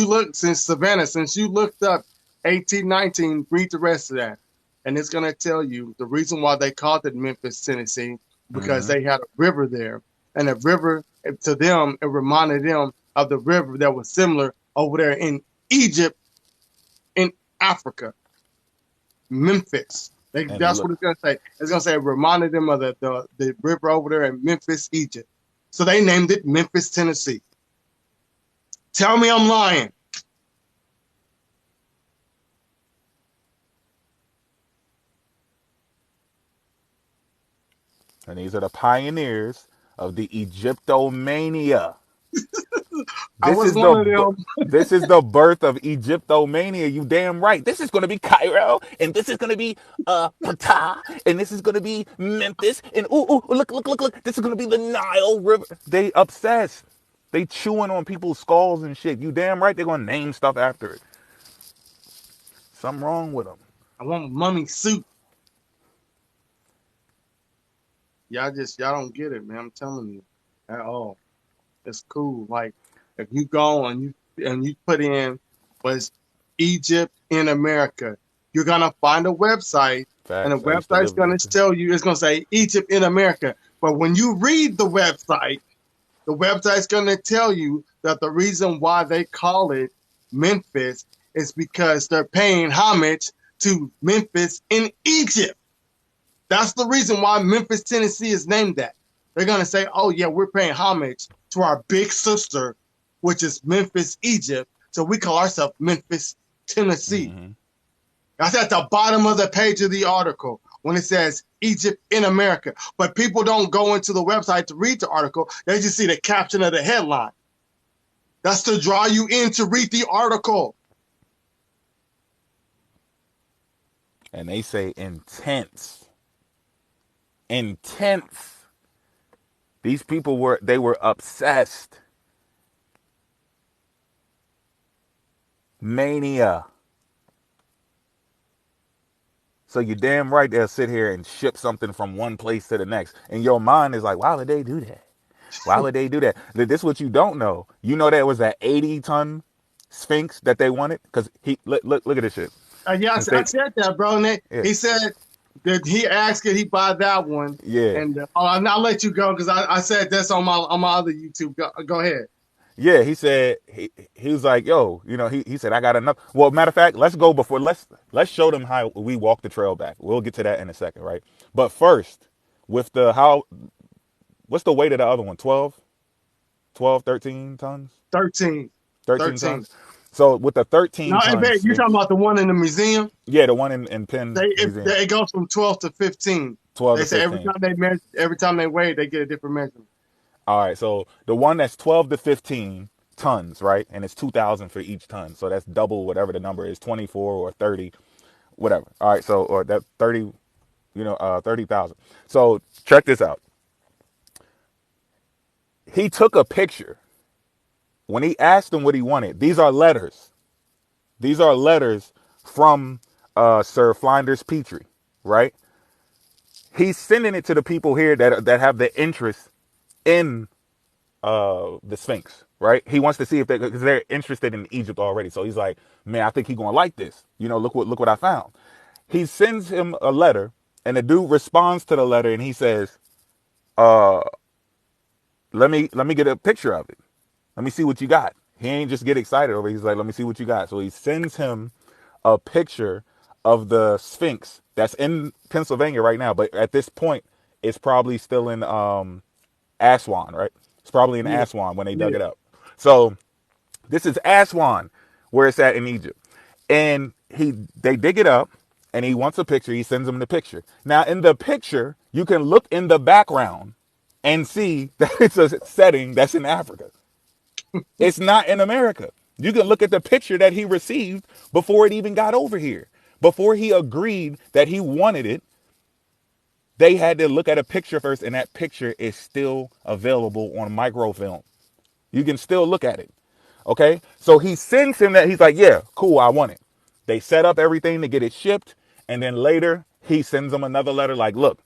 Savannah, since you looked up 1819, read the rest of that. And it's going to tell you the reason why they called it Memphis, Tennessee, because they had a river there. And a river, to them, it reminded them of the river that was similar over there in Egypt, in Africa. Memphis. That's what it's going to say. It's going to say it reminded them of the river over there in Memphis, Egypt. So they named it Memphis, Tennessee. Tell me I'm lying. And these are the pioneers of the Egyptomania. I was one of them. This is the birth of Egyptomania. You damn right. This is gonna be Cairo, and this is gonna be Ptah, and this is gonna be Memphis, and look. This is gonna be the Nile River. They obsessed. They chewing on people's skulls and shit. You damn right. They're gonna name stuff after it. Something wrong with them. I want mummy suit. Y'all don't get it, man. I'm telling you, at all. It's cool. Like if you go and you put in was Egypt in America, you're gonna find a website, and the Facts. I used to website's live there gonna too. tell you it's gonna say Egypt in America. But when you read the website's gonna tell you that the reason why they call it Memphis is because they're paying homage to Memphis in Egypt. That's the reason why Memphis, Tennessee is named that. They're going to say, oh, yeah, we're paying homage to our big sister, which is Memphis, Egypt. So we call ourselves Memphis, Tennessee. Mm-hmm. That's at the bottom of the page of the article. when it says Egypt in America. But people don't go into the website to read the article. They just see the caption of the headline. That's to draw you in to read the article. And they say intense. Intense. These people were obsessed. Mania. So you damn right they'll sit here and ship something from one place to the next. And your mind is like, why would they do that? Why would they do that? This is what you don't know. You know that was that 80-ton Sphinx that they wanted? Because look at this shit. Yeah, Since I they, said that, bro. And yeah, he said that he asked could he buy that one. yeah. And I'll let you go because I said this on my other YouTube. Go ahead. Yeah, he said he was like, yo, he said I got enough. Well, matter of fact, let's show them how we walk the trail back. We'll get to that in a second, right? But first, with the how what's the weight of the other one? 13 tons? 13. 13 13. tons. So with the No, 13 hey, ton babe, you talking Sphinx, about the one in the museum? yeah, the one in Penn Museum, It goes from 12 to 15. 12 They to say 15. every time they weigh, they get a different measurement. All right, so the one that's 12 to 15 tons, right? And it's 2,000 for each ton. So that's double whatever the number is, 24 or 30, whatever. All right, so or that 30, 30,000. So check this out. He took a picture when he asked him what he wanted. These are letters. These are letters from Sir Flinders Petrie, right? He's sending it to the people here that have the interest in the Sphinx, right? He wants to see if because they're interested in Egypt already. So he's like, man, I think he's gonna like this. Look what I found. He sends him a letter, and the dude responds to the letter, and he says, let me get a picture of it. Let me see what you got. He ain't just get excited over it. He's like, let me see what you got. So he sends him a picture of the Sphinx that's in Pennsylvania right now, but at this point, it's probably still in Aswan, right? It's probably in Yeah, Aswan when they dug yeah. it up. So this is Aswan, where it's at in Egypt, and they dig it up, and he wants a picture. He sends him the picture. Now in the picture, you can look in the background and see that it's a setting that's in Africa. It's not in America. You can look at the picture that he received before it even got over here. Before he agreed that he wanted it, they had to look at a picture first, and that picture is still available on microfilm. You can still look at it. Okay? So he sends him that. He's like, yeah, cool, I want it. They set up everything to get it shipped. And then later, he sends them another letter like, look,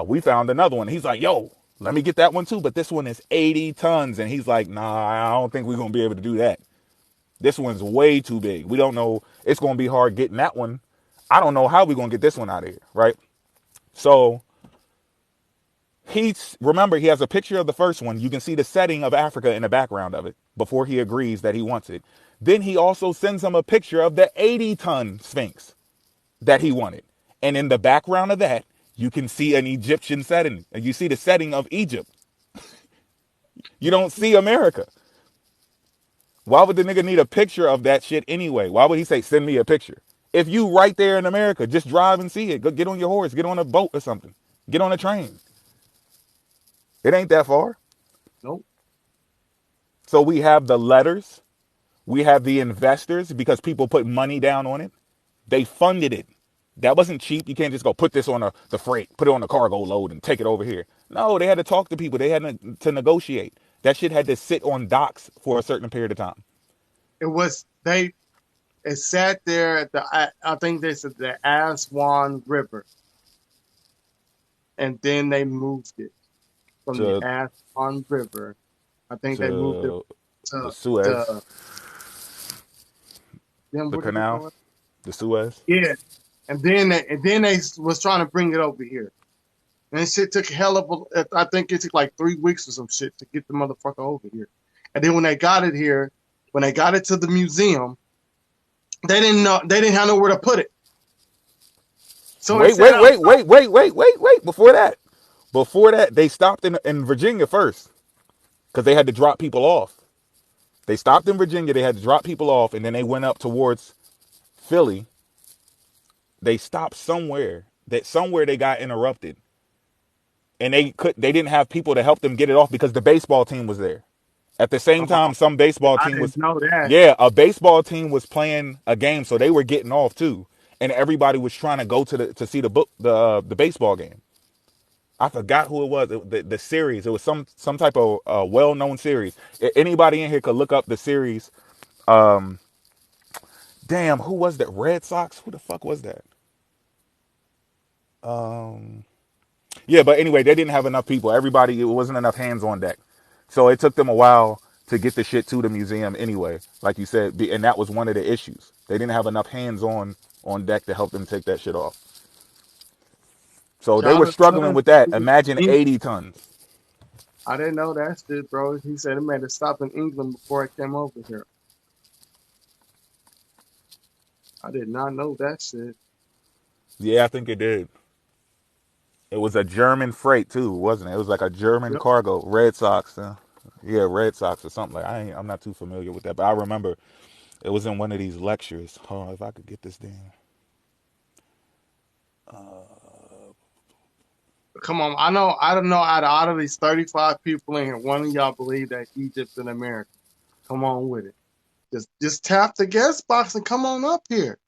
we found another one. He's like, yo, let me get that one too. But this one is 80 tons. And he's like, nah, I don't think we're going to be able to do that. This one's way too big. We don't know. It's going to be hard getting that one. I don't know how we're going to get this one out of here. Right? So remember, he has a picture of the first one. You can see the setting of Africa in the background of it before he agrees that he wants it. Then he also sends him a picture of the 80-ton Sphinx that he wanted. And in the background of that, you can see an Egyptian setting. You see the setting of Egypt. You don't see America. Why would the nigga need a picture of that shit anyway? Why would he say, send me a picture? If you right there in America, just drive and see it. Go get on your horse, get on a boat or something. Get on a train. It ain't that far. Nope. So we have the letters, we have the investors because people put money down on it. They funded it. That wasn't cheap. You can't just go put this on the freight, put it on the cargo load and take it over here. No, they had to talk to people. They had to negotiate. That shit had to sit on docks for a certain period of time. It sat there at I think they said the Aswan River, and then they moved it from the To Aswan River. I think they moved it to the to Suez, then the what do you canal, call it? the Suez. Yeah, and then they was trying to bring it over here, and shit took a hell of a. I think it took like 3 weeks or some shit to get the motherfucker over here, and then when they got it here, when they got it to the museum, they didn't have nowhere to put it. So it Wait, sat wait, out. wait, wait, wait, wait, wait, wait. Before that, they stopped in Virginia first because they had to drop people off. They stopped in Virginia. They had to drop people off, and then they went up towards Philly. They stopped somewhere. that somewhere they got interrupted, and they didn't have people to help them get it off because the baseball team was there. At the same Come on. time, some baseball I team didn't was, know that. yeah, a baseball team was playing a game, so they were getting off too, and everybody was trying to go to see the baseball game. I forgot who it was. The series. It was some type of well known series. Anybody in here could look up the series. Um, Damn, who was that? Red Sox? Who the fuck was that? Yeah, but anyway, they didn't have enough people. Everybody, it wasn't enough hands on deck. So it took them a while to get the shit to the museum anyway, like you said, and that was one of the issues. They didn't have enough hands on deck to help them take that shit off. So they were Jonathan struggling Son, with that. Imagine 80 tons. I didn't know that shit, bro. He said it made it stop in England before it came over here. I did not know that shit. Yeah, I think it did. It was a German freight too, wasn't it? It was like a German Yep. cargo. Red Sox. Yeah, Red Sox or something like. I'm not too familiar with that, but I remember it was in one of these lectures. Hold on, if I could get this damn. Come on. I know. I don't know. Out of these 35 people in here, one of y'all believe that Egypt's in America. Come on with it. Just tap the guest box and come on up here.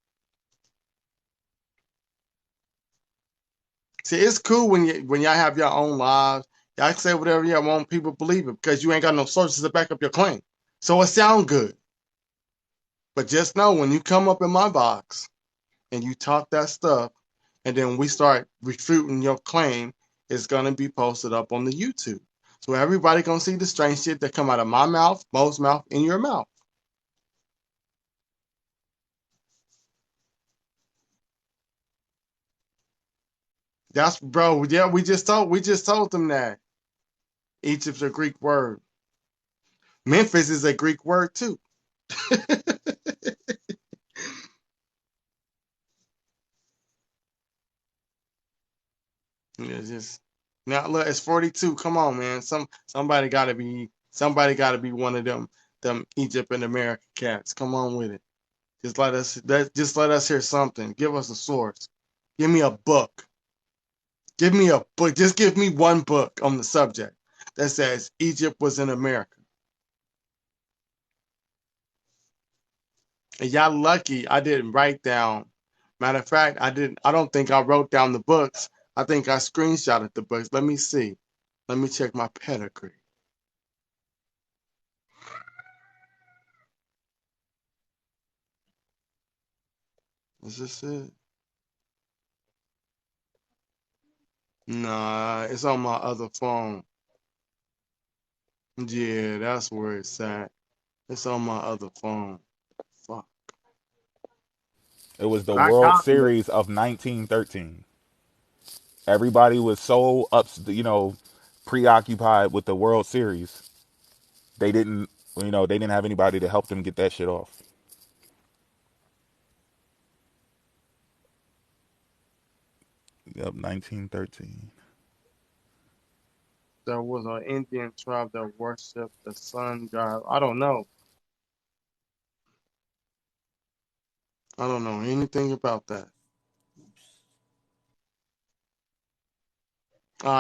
See, it's cool when y'all have your own lives. Y'all can say whatever y'all want. People believe it because you ain't got no sources to back up your claim. So it sound good. But just know when you come up in my box and you talk that stuff, and then we start refuting your claim, it's gonna be posted up on the YouTube. So everybody gonna see the strange shit that come out of my mouth, Mo's mouth, in your mouth. That's bro. Yeah, we just told them that Egypt's a Greek word. Memphis is a Greek word too. Yeah, just now look, it's 42. Come on, man. Somebody gotta be one of them Egypt and America cats. Come on with it. Just let us hear something. Give us a source. Give me a book. Give me a book. Just give me one book on the subject that says Egypt was in America. And y'all lucky I didn't write down. Matter of fact, I don't think I wrote down the books. I think I screenshotted the books. Let me see. Let me check my pedigree. Is this it? Nah, it's on my other phone. Yeah, that's where it's at. It's on my other phone. Fuck. It was the But I World got them. Series of 1913. Everybody was so preoccupied with the World Series. They didn't, they didn't have anybody to help them get that shit off. Yep, 1913. There was an Indian tribe that worshipped the sun god. I don't know. I don't know anything about that.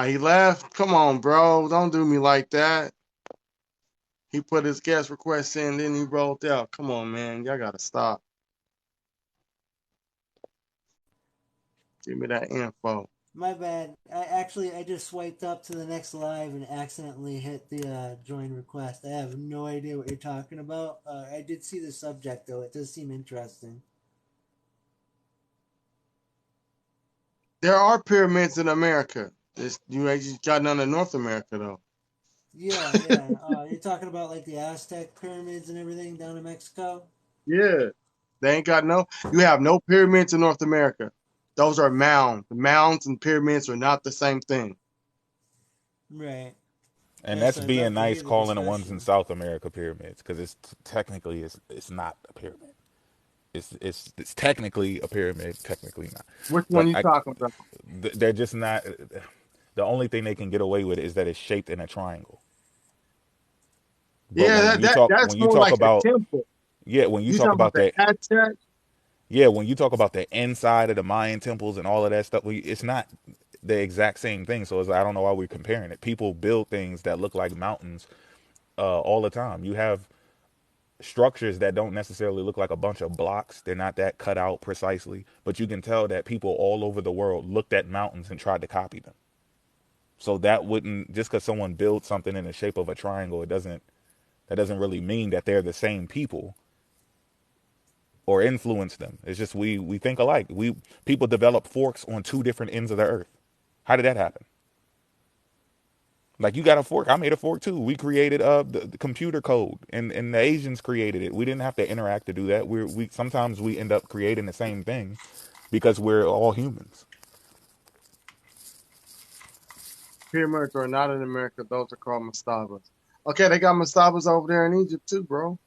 He left. Come on, bro. Don't do me like that. He put his guest request in, then he rolled out. Come on, man. Y'all gotta stop. Give me that info. My bad. I just swiped up to the next live and accidentally hit the join request. I have no idea what you're talking about. I did see the subject though. It does seem interesting. There are pyramids in America. You ain't just got none in North America though. Yeah, yeah. You're talking about like the Aztec pyramids and everything down in Mexico. Yeah. They ain't got no. You have no pyramids in North America. Those are mounds. Mounds and pyramids are not the same thing. Right. And Yeah. that's So I'd being love to nice hear the calling the ones in discussion. South America pyramids because technically it's not a pyramid. It's technically a pyramid, technically not. Which one But you talking about? they're just not. The only thing they can get away with is that it's shaped in a triangle. But Yeah, when that, you that talk that's when you more talk like a about temple. yeah, when you You talk talking about about the that Aztec? Yeah, when you talk about the inside of the Mayan temples and all of that stuff, it's not the exact same thing. So I don't know why we're comparing it. People build things that look like mountains all the time. You have structures that don't necessarily look like a bunch of blocks. They're not that cut out precisely, but you can tell that people all over the world looked at mountains and tried to copy them. So that wouldn't, just because someone builds something in the shape of a triangle, it doesn't that doesn't really mean that they're the same people or influence them. It's just we think alike. We People develop forks on two different ends of the earth. How did that happen? Like, you got a fork, I made a fork too. We created the computer code, and the Asians created it. We didn't have to interact to do that. We sometimes we end up creating the same thing because we're all humans. Pyramids are not in America. Those are called mastabas. Okay, they got mastabas over there in Egypt too, bro.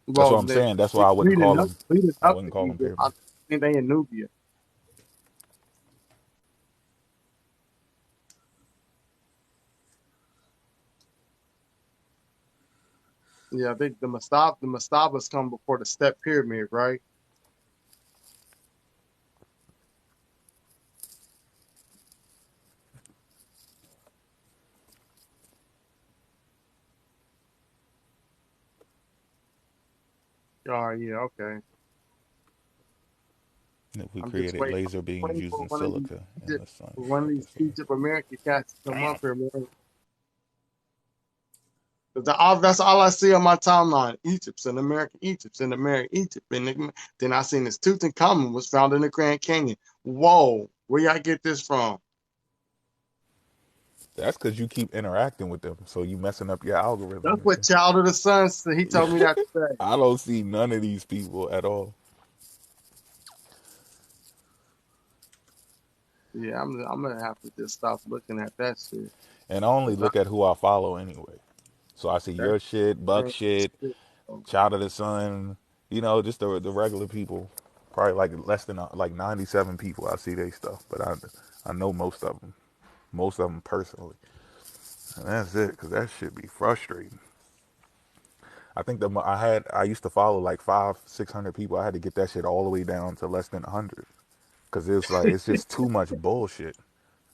That's what Well, I'm saying. That's why leading I up wouldn't to call them Egypt, I pyramids. think they in Nubia. Yeah, I think the mastabas come before the step pyramid, right? Oh yeah, okay. We I'm just created waiting. laser I'm beams waiting for using one of these silica in Egypt, the sun. for one of these That's what. Egypt American cats to come Damn. up here, man. 'Cause that's all I see on my timeline. Egypt's in American Egypt. And then I seen this Tutankhamun was found in the Grand Canyon. Whoa, where y'all get this from? That's because you keep interacting with them, so you messing up your algorithm That's and what shit. Child of the Sun said. He told me that today. I don't see none of these people at all. I'm gonna have to just stop looking at that shit. And I only 'Cause I, look at who I follow anyway. So I see that's your shit, Buck strange shit, shit. Bro. Child of the Sun, just the regular people. Probably like less than like 97 people I see they stuff, but I know most of them personally, and that's it. Cause that shit be frustrating. I think I used to follow like 500-600 people. I had to get that shit all the way down to less than 100, cause it's just too much bullshit.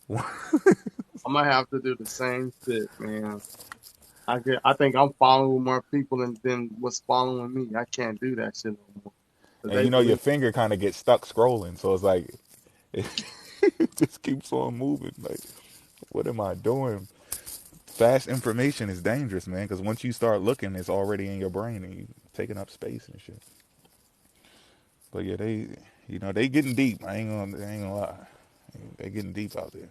I'm gonna have to do the same shit, man. I think I'm following more people than what's following me. I can't do that shit no more. 'Cause And they your believe finger kind of gets stuck scrolling, so it's like it just keeps on moving. Like, what am I doing? Fast information is dangerous, man, because once you start looking, it's already in your brain and you taking up space and shit. But yeah, they getting deep. I ain't gonna lie, they getting deep out there.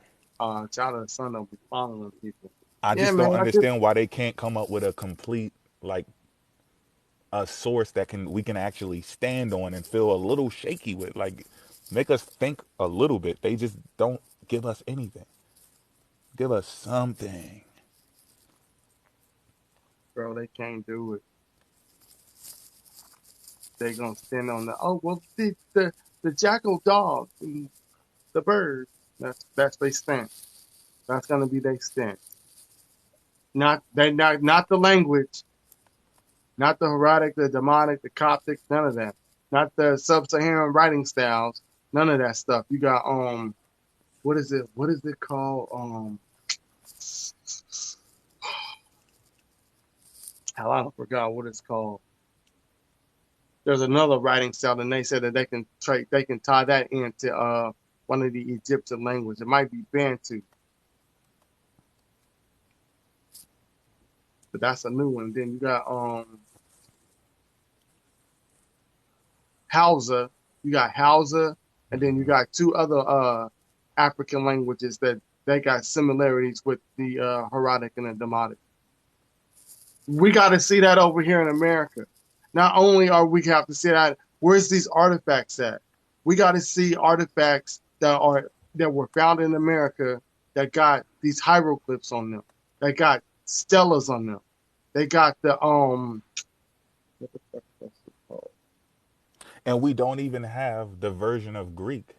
Child of the Sun don't be following people. I Yeah, just man. don't I just understand why they can't come up with a complete, like, a source that we can actually stand on and feel a little shaky with, like, make us think a little bit. They just don't give us anything. Give us something. bro, they can't do it. They gonna stand on the the jackal dog and the bird. That's they stand. That's gonna be their stand. Not the language, not the Herodic, the Demonic, the Coptic, none of that. Not the sub-Saharan writing styles, none of that stuff. You got what is it? What is it called? Hell, I forgot what it's called. There's another writing style, and they said that they can tie that into one of the Egyptian language. It might be Bantu, but that's a new one. Then you got Hausa, you got Hausa, and then you got two other African languages that they got similarities with the Herodic and the Demotic. We got to see that over here in America. Not only are we have to see that, where's these artifacts at? We got to see artifacts that were found in America that got these hieroglyphs on them, that got stellas on them. They got the what the fuck is it called? And we don't even have the version of Greek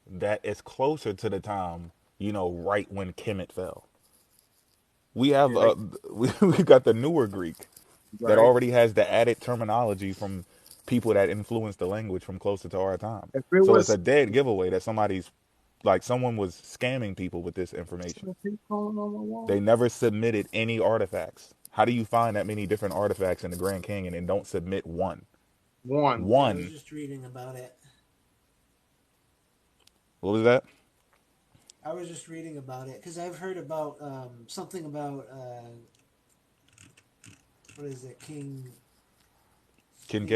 that is closer to the time, right when Kemet fell. We have Yeah, they we got the newer Greek. that right? already has the added terminology from people that influence the language from closer to our time. If it So it's was a dead giveaway that somebody's like someone was scamming people with this information. people on the They wall, never submitted any artifacts. How do you find that many different artifacts in the Grand Canyon and don't submit one? one. Yeah, I was One. just reading about it. What was that? I was just reading about it because I've heard about something about what is it, King?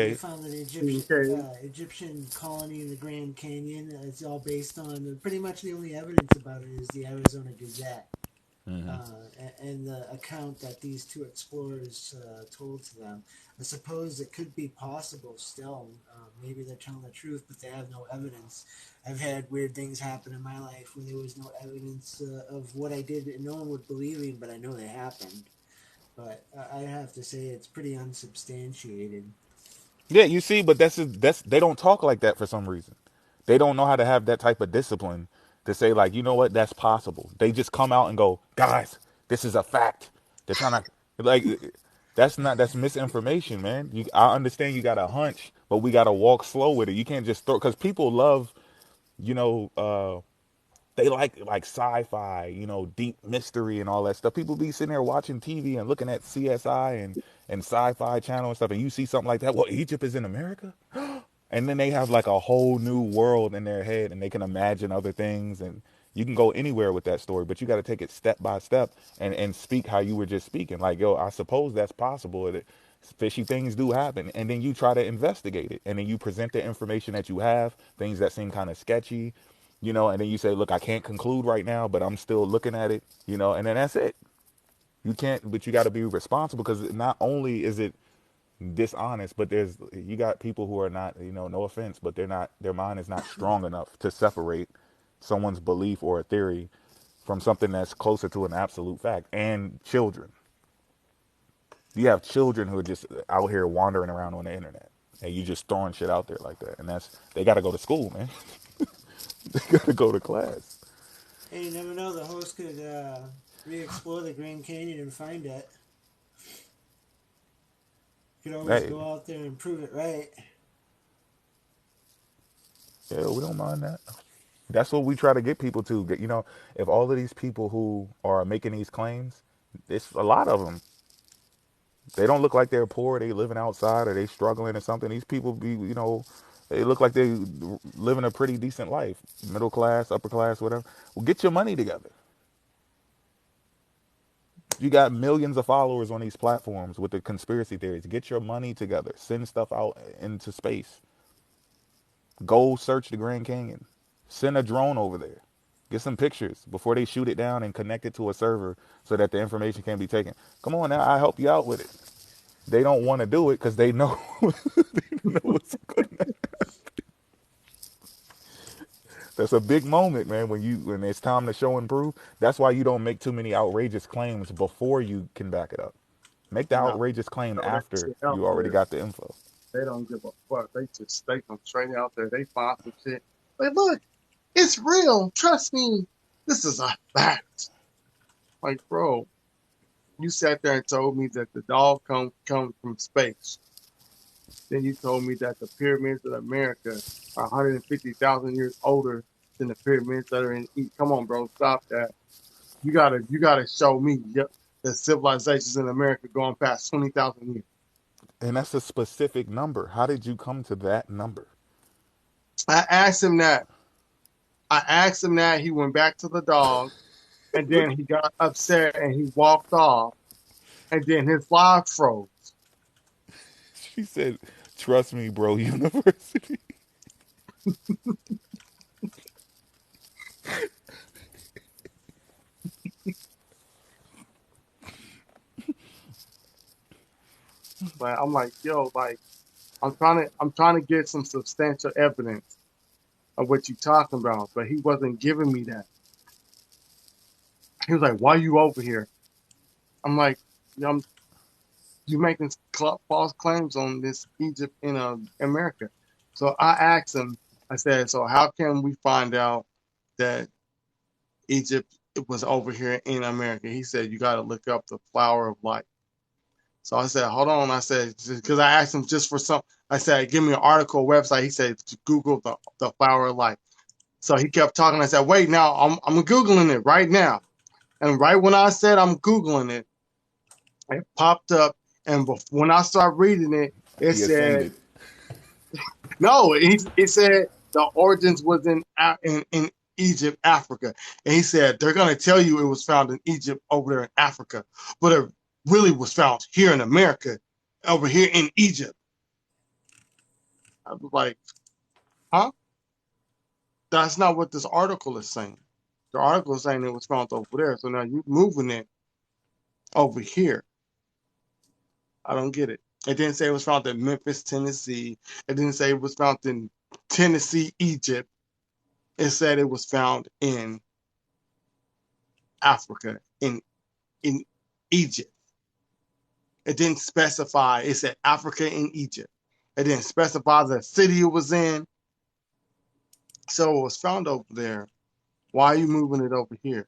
They Kincaid? found an Okay. Egyptian colony in the Grand Canyon. It's all based on pretty much the only evidence about it is the Arizona Gazette. Mm-hmm. And the account that these two explorers told to them. I suppose it could be possible still. Maybe they're telling the truth, but they have no evidence. I've had weird things happen in my life where there was no evidence of what I did, and no one would believe me, but I know they happened. But I have to say it's pretty unsubstantiated. Yeah, you see, but that's they don't talk like that for some reason. They don't know how to have that type of discipline to say like, you know what, that's possible. They just come out and go, guys, this is a fact. They're trying to like that's misinformation, man. I understand you got a hunch, but we got to walk slow with it. You can't just throw because people love, you know, they like sci-fi, you know, deep mystery and all that stuff. People be sitting there watching TV and looking at CSI and sci-fi channel and stuff, and you see something like that. Well, Egypt is in America, and then they have like a whole new world in their head, and they can imagine other things, and you can go anywhere with that story, but you got to take it step by step and speak how you were just speaking. Like, yo, I suppose that's possible. That fishy things do happen, and then you try to investigate it, and then you present the information that you have, things that seem kind of sketchy, you know, and then you say, look, I can't conclude right now, but I'm still looking at it, you know, and then that's it. You can't, but you got to be responsible because not only is it dishonest, but you got people who are not, you know, no offense, but their mind is not strong enough to separate someone's belief or a theory from something that's closer to an absolute fact. And children, you have children who are just out here wandering around on the internet, and you just throwing shit out there like that, and they got to go to school, man. They got to go to class. Hey, you never know. The host could re-explore the Grand Canyon and find it. You could always Hey, go out there and prove it right. yeah, we don't mind that. That's what we try to get people to get. You know, if all of these people who are making these claims, it's a lot of them. They don't look like they're poor. They living outside or they struggling or something. These people be, you know, they look like they living a pretty decent life, middle class, upper class, whatever. Well, get your money together. You got millions of followers on these platforms with the conspiracy theories. Get your money together. Send stuff out into space. Go search the Grand Canyon. Send a drone over there. Get some pictures before they shoot it down and connect it to a server so that the information can be taken. Come on now, I help you out with it. They don't want to do it because they know they know what's going to. That's a big moment, man. When it's time to show and prove. That's why you don't make too many outrageous claims before you can back it up. Make the No, outrageous claim throw that after shit out you already there. got the info. They don't give a fuck. They just stake them straight out there. They find some shit. But look, it's real. Trust me. This is a fact. Like, bro, you sat there and told me that the dog come from space. Then you told me that the pyramids of America are 150,000 years older than the pyramids that are in Egypt. Come on, bro, stop that. You gotta show me the civilizations in America going past 20,000 years. And that's a specific number. How did you come to that number? I asked him that. I asked him that. He went back to the dog, and Look, then he got upset and he walked off, and then his live froze. she said, "Trust me, bro, university." But I'm like, yo, like I'm trying to get some substantial evidence of what you talking about, but he wasn't giving me that. He was like, "Why you over here?" I'm like, "I'm you making false claims on this Egypt in America." So I asked him. I said, "So how can we find out that Egypt was over here in America?" He said, "You got to look up the flower of life." So I said, hold on. I said, because I asked him just for some, I said, give me an article, website. He said, Google the flower of life. So he kept talking. I said, wait, now I'm Googling it right now. And right when I said I'm Googling it, it popped up. And when I started reading it, it He said, offended. no, it said the origins was in Egypt, Africa. And he said, they're going to tell you it was found in Egypt over there in Africa. But it really was found here in America, over here in Egypt. I was like, huh? That's not what this article is saying. The article is saying it was found over there. So now you're moving it over here. I don't get it. It didn't say it was found in Memphis, Tennessee. It didn't say it was found in Tennessee, Egypt. It said it was found in Africa, in Egypt. It didn't specify. It said Africa in Egypt. It didn't specify the city it was in. So it was found over there. Why are you moving it over here?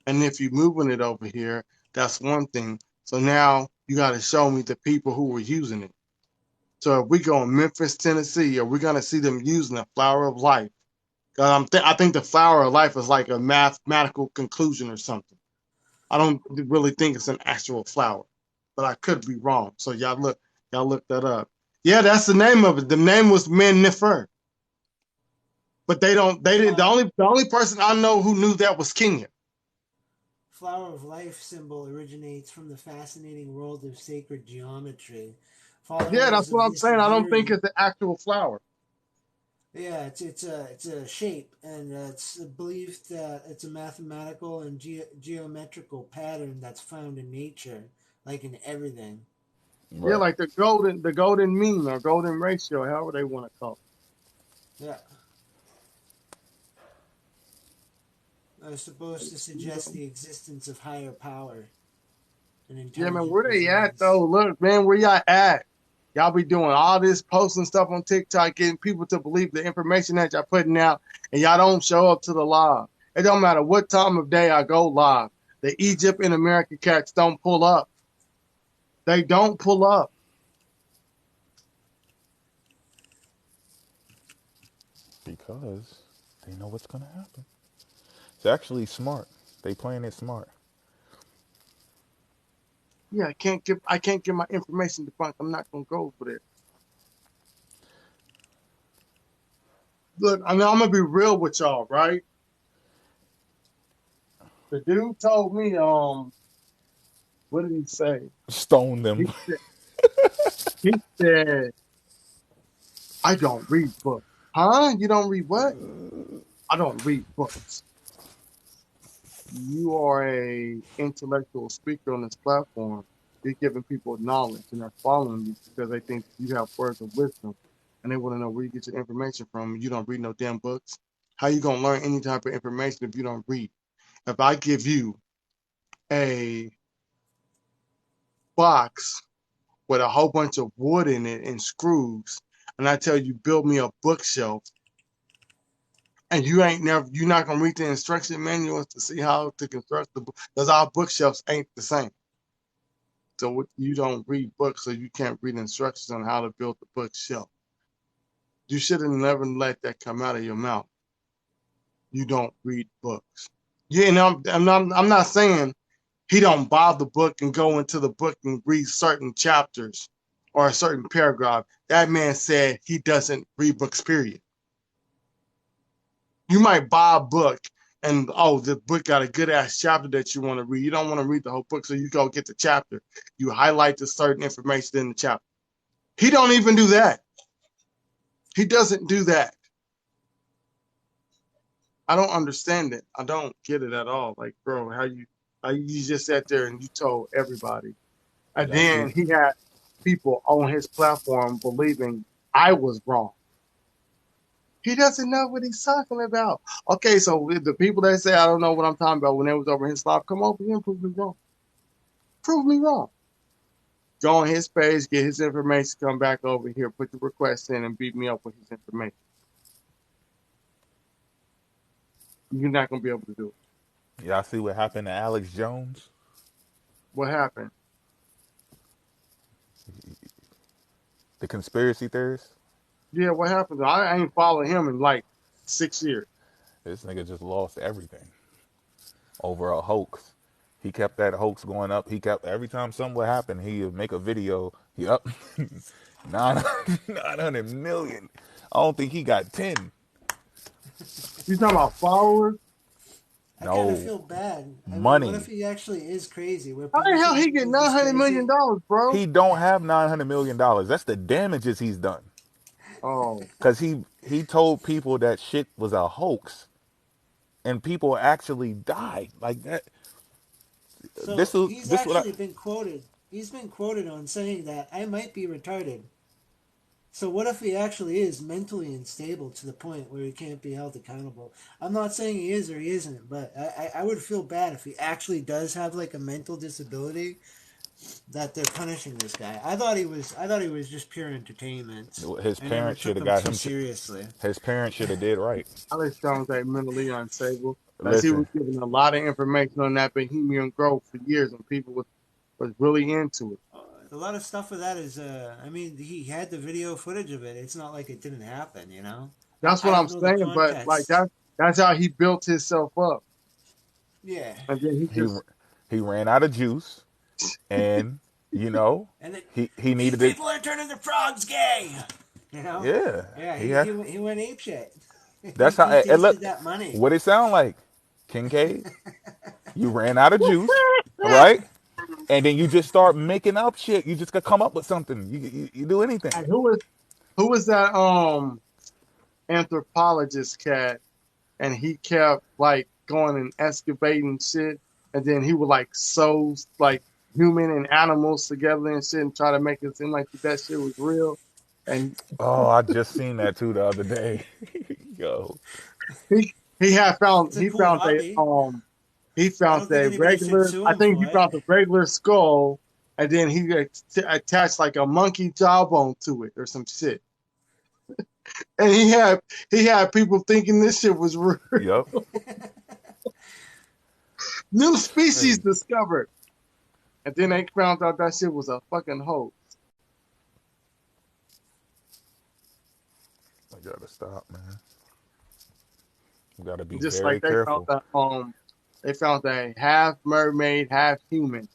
And if you're moving it over here, that's one thing. So now you got to show me the people who were using it. So if we go in Memphis, Tennessee, are we going to see them using the flower of life? Because I think the flower of life is like a mathematical conclusion or something. I don't really think it's an actual flower, but I could be wrong. So y'all look that up. Yeah, that's the name of it. The name was Mennefer, but they didn't. The only person I know who knew that was Kenya. Flower of Life symbol originates from the fascinating world of sacred geometry. Yeah, that's Followers what of I'm this saying. I don't think theory, it's the actual flower. yeah, it's a shape, and it's believed that it's a mathematical and geometrical pattern that's found in nature, like in everything. Yeah, Right. like the golden mean or golden ratio, however they want to call Yeah, it's supposed it. to suggest the existence of higher power and Yeah, man, intelligent where they at designs. though? Look, man, where y'all at? Y'all be doing all this posting stuff on TikTok, getting people to believe the information that y'all putting out, and y'all don't show up to the live. It don't matter what time of day I go live. The Egypt and American cats don't pull up. They don't pull up. Because they know what's gonna happen. It's actually smart. They playing it smart. Yeah, I can't get my information debunked. I'm not gonna go for that. Look, I mean, I'm gonna be real with y'all, right? The dude told me, what did he say? Stone He them. said, he said, I don't read books. Huh? You don't read what? I don't read books. You are a intellectual speaker on this platform. You're giving people knowledge and they're following you because they think you have words of wisdom and they want to know where you get your information from. You don't read no damn books. How you gonna learn any type of information if you don't read? If I give you a box with a whole bunch of wood in it and screws, and I tell you build me a bookshelf, and you're not gonna read the instruction manuals to see how to construct the book because our bookshelves ain't the same. So you don't read books, so you can't read instructions on how to build the bookshelf. You should have never let that come out of your mouth. You don't read books. Yeah, and I'm not saying he don't buy the book and go into the book and read certain chapters or a certain paragraph. That man said he doesn't read books, period. You might buy a book and the book got a good ass chapter that you want to read. You don't want to read the whole book, so you go get the chapter. You highlight the certain information in the chapter. He don't even do that. He doesn't do that. I don't understand it. I don't get it at all. Like, bro, how you just sat there and you told everybody. And Y'all see? then he had people on his platform believing I was wrong. He doesn't know what he's talking about. Okay, so the people that say I don't know what I'm talking about when it was over his life, come over here and prove me wrong. Prove me wrong. Go on his page, get his information, come back over here, put the request in, and beat me up with his information. You're not gonna be able to do it. Y'all see what happened to Alex Jones? What happened? The conspiracy theorists. Yeah, what happened? I ain't followed him in like 6 years. This nigga just lost everything over a hoax. He kept that hoax going up. He kept every time something would happen, he would make a video. He up 900 million. I don't think he got 10. You talking about followers? I kind of No feel bad. I mean, what if money. he actually is crazy? Where How the people hell think he get he's $900 million, crazy. bro? He don't have $900 million. That's the damages he's done. Oh, Cause he told people that shit was a hoax, and people actually died like that. So he's This what I. actually been quoted. He's been quoted on saying that I might be retarded. So what if he actually is mentally unstable to the point where he can't be held accountable? I'm not saying he is or he isn't, but I would feel bad if he actually does have like a mental disability that they're punishing this guy. I thought he was just pure entertainment. His I never parents should took have him got too him. seriously. His parents should have did right. I just found that mentally unstable. Because he was Listen, giving a lot of information on that Bohemian Grove for years, and people was really into it. A lot of stuff with that is, I mean, he had the video footage of it. It's not like it didn't happen, you know. That's I what I'm don't know the saying. But like context. that's how he built himself up, Yeah, and then he he just he ran out of juice, and you know and then he these needed it. people are turning the frogs gay. You know. Yeah, Yeah, he he had. he, he went apeshit. That's how. He And look, tasted that money. what it sound like, Kincaid. You ran out of juice, right? And then you just start making up shit. You just could come up with something. You do anything. and who was that anthropologist cat, and he kept like going and excavating shit, and then he would like sew like human and animals together and shit, and try to make it seem like that shit was real. And Oh, I just seen that too the other day. Yo, he had found It's a cool hobby. he I found don't think a anybody should regular, sue I him think he for it. found a regular skull, and then he attached like a monkey jawbone to it or some shit. And he had people thinking this shit was real. yep. New species Crazy. discovered. And then they found out that shit was a fucking hoax. I gotta stop, man. You gotta be Just like very careful. they found a half mermaid, half human.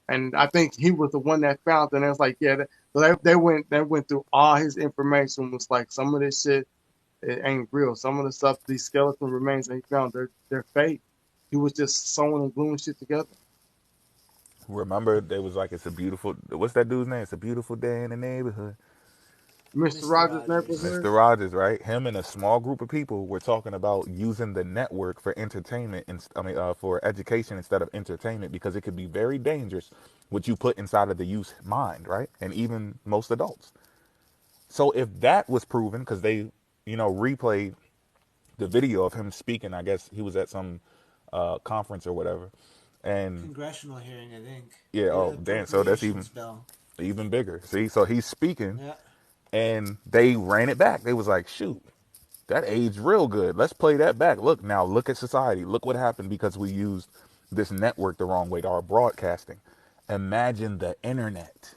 And I think he was the one that found it. And it was like, yeah, so they went through all his information. Was like some of this shit it ain't real. Some of the stuff, these skeleton remains that he found, they're fake. He was just sewing and gluing shit together. Remember, they was like, it's a beautiful. What's that dude's name? It's a beautiful day in the neighborhood. Mr. Mr. Rogers' Rogers. neighborhood. Mr. Rogers, right? Him and a small group of people were talking about using the network for entertainment, and for education instead of entertainment, because it could be very dangerous what you put inside of the youth's mind, right? And even most adults. So if that was proven, because they, replayed the video of him speaking, I guess he was at some conference or whatever, and Congressional hearing, I think. yeah, The oh damn, so that's appropriations bill. even bigger. See, so he's speaking, Yeah. and they ran it back. They was like, shoot, that aged real good. Let's play that back. Look now, look at society. Look what happened because we used this network the wrong way to our broadcasting. Imagine the internet.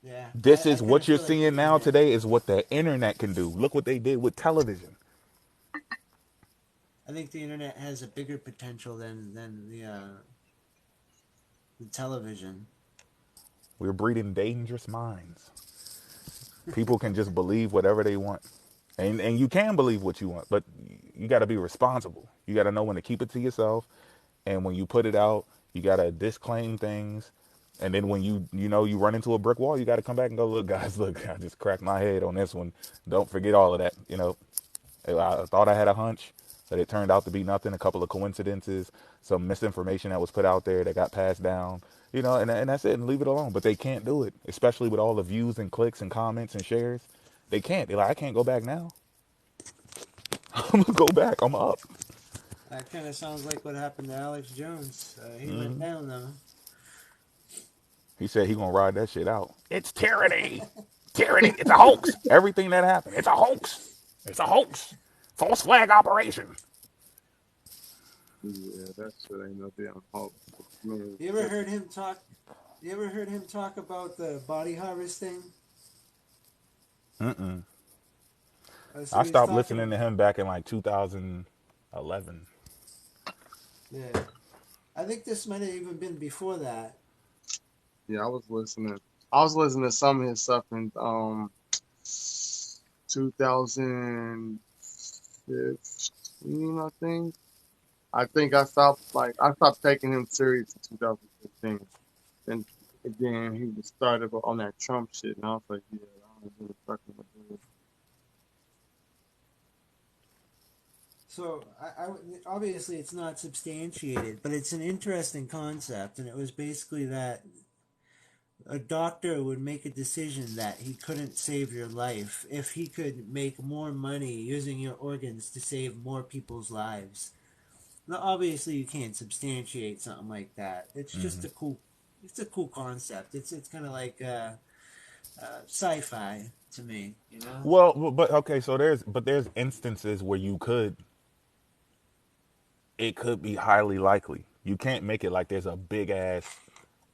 Yeah. This I is kind of what you're feel like the seeing now internet. today is what the internet can do. Look what they did with television. I think the internet has a bigger potential than the television. We're breeding dangerous minds. People can just believe whatever they want. And you can believe what you want, but you got to be responsible. You got to know when to keep it to yourself, and when you put it out, you got to disclaim things. And then when you run into a brick wall, you got to come back and go, look, guys, look, I just cracked my head on this one. Don't forget all of that. I thought I had a hunch, but it turned out to be nothing. A couple of coincidences, some misinformation that was put out there that got passed down. And that's it, and leave it alone. But they can't do it, especially with all the views and clicks and comments and shares. They can't. They're like, I can't go back now. I'm gonna go back. I'm up. That kind of sounds like what happened to Alex Jones. He went down though. He said he gonna ride that shit out. It's tyranny. Tyranny. It's a hoax. Everything that happened. It's a hoax. It's a hoax. False flag operation. Yeah, that shit ain't no damn hoax. Man, You ever heard him talk? You ever heard him talk about the body harvesting? Mm-mm. So I he was stopped listening talking. to him back in like 2011. Yeah, I think this might have even been before that. Yeah, I was listening. I was listening to some of his stuff in 2015, I think. I stopped taking him serious in 2015. And then he was started on that Trump shit, and I was like, yeah, I don't really fucking with it. So obviously it's not substantiated, but it's an interesting concept, and it was basically that a doctor would make a decision that he couldn't save your life if he could make more money using your organs to save more people's lives. Now, obviously, you can't substantiate something like that. It's just Hmm. a cool, it's a cool concept. It's kind of like sci-fi to me, you know. Well, but okay, so there's instances where it could be highly likely. You can't make it like there's a big ass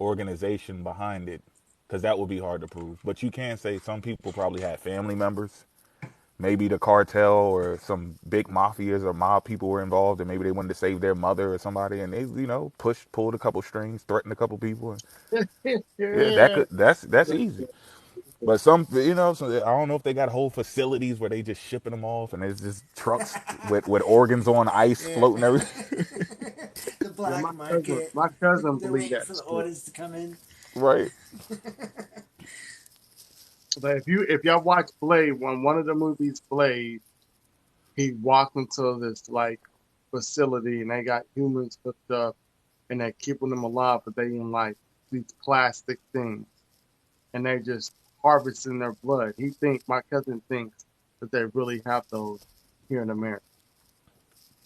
organization behind it, because that would be hard to prove. But you can say some people probably had family members. Maybe the cartel or some big mafias or mob people were involved, and maybe they wanted to save their mother or somebody, and they, pulled a couple strings, threatened a couple people. And yeah, Yeah. that's easy. But some, so I don't know if they got whole facilities where they just shipping them off, and there's just trucks with organs on ice Yeah. floating everything. The Yeah, black market. my cousin They're believed waiting that for the shit. orders to come in. Right. But if y'all watch Blade, when one of the movies Blade, he walked into this like facility and they got humans hooked up and they're keeping them alive, but they in like these plastic things and they just harvesting their blood. My cousin thinks that they really have those here in America.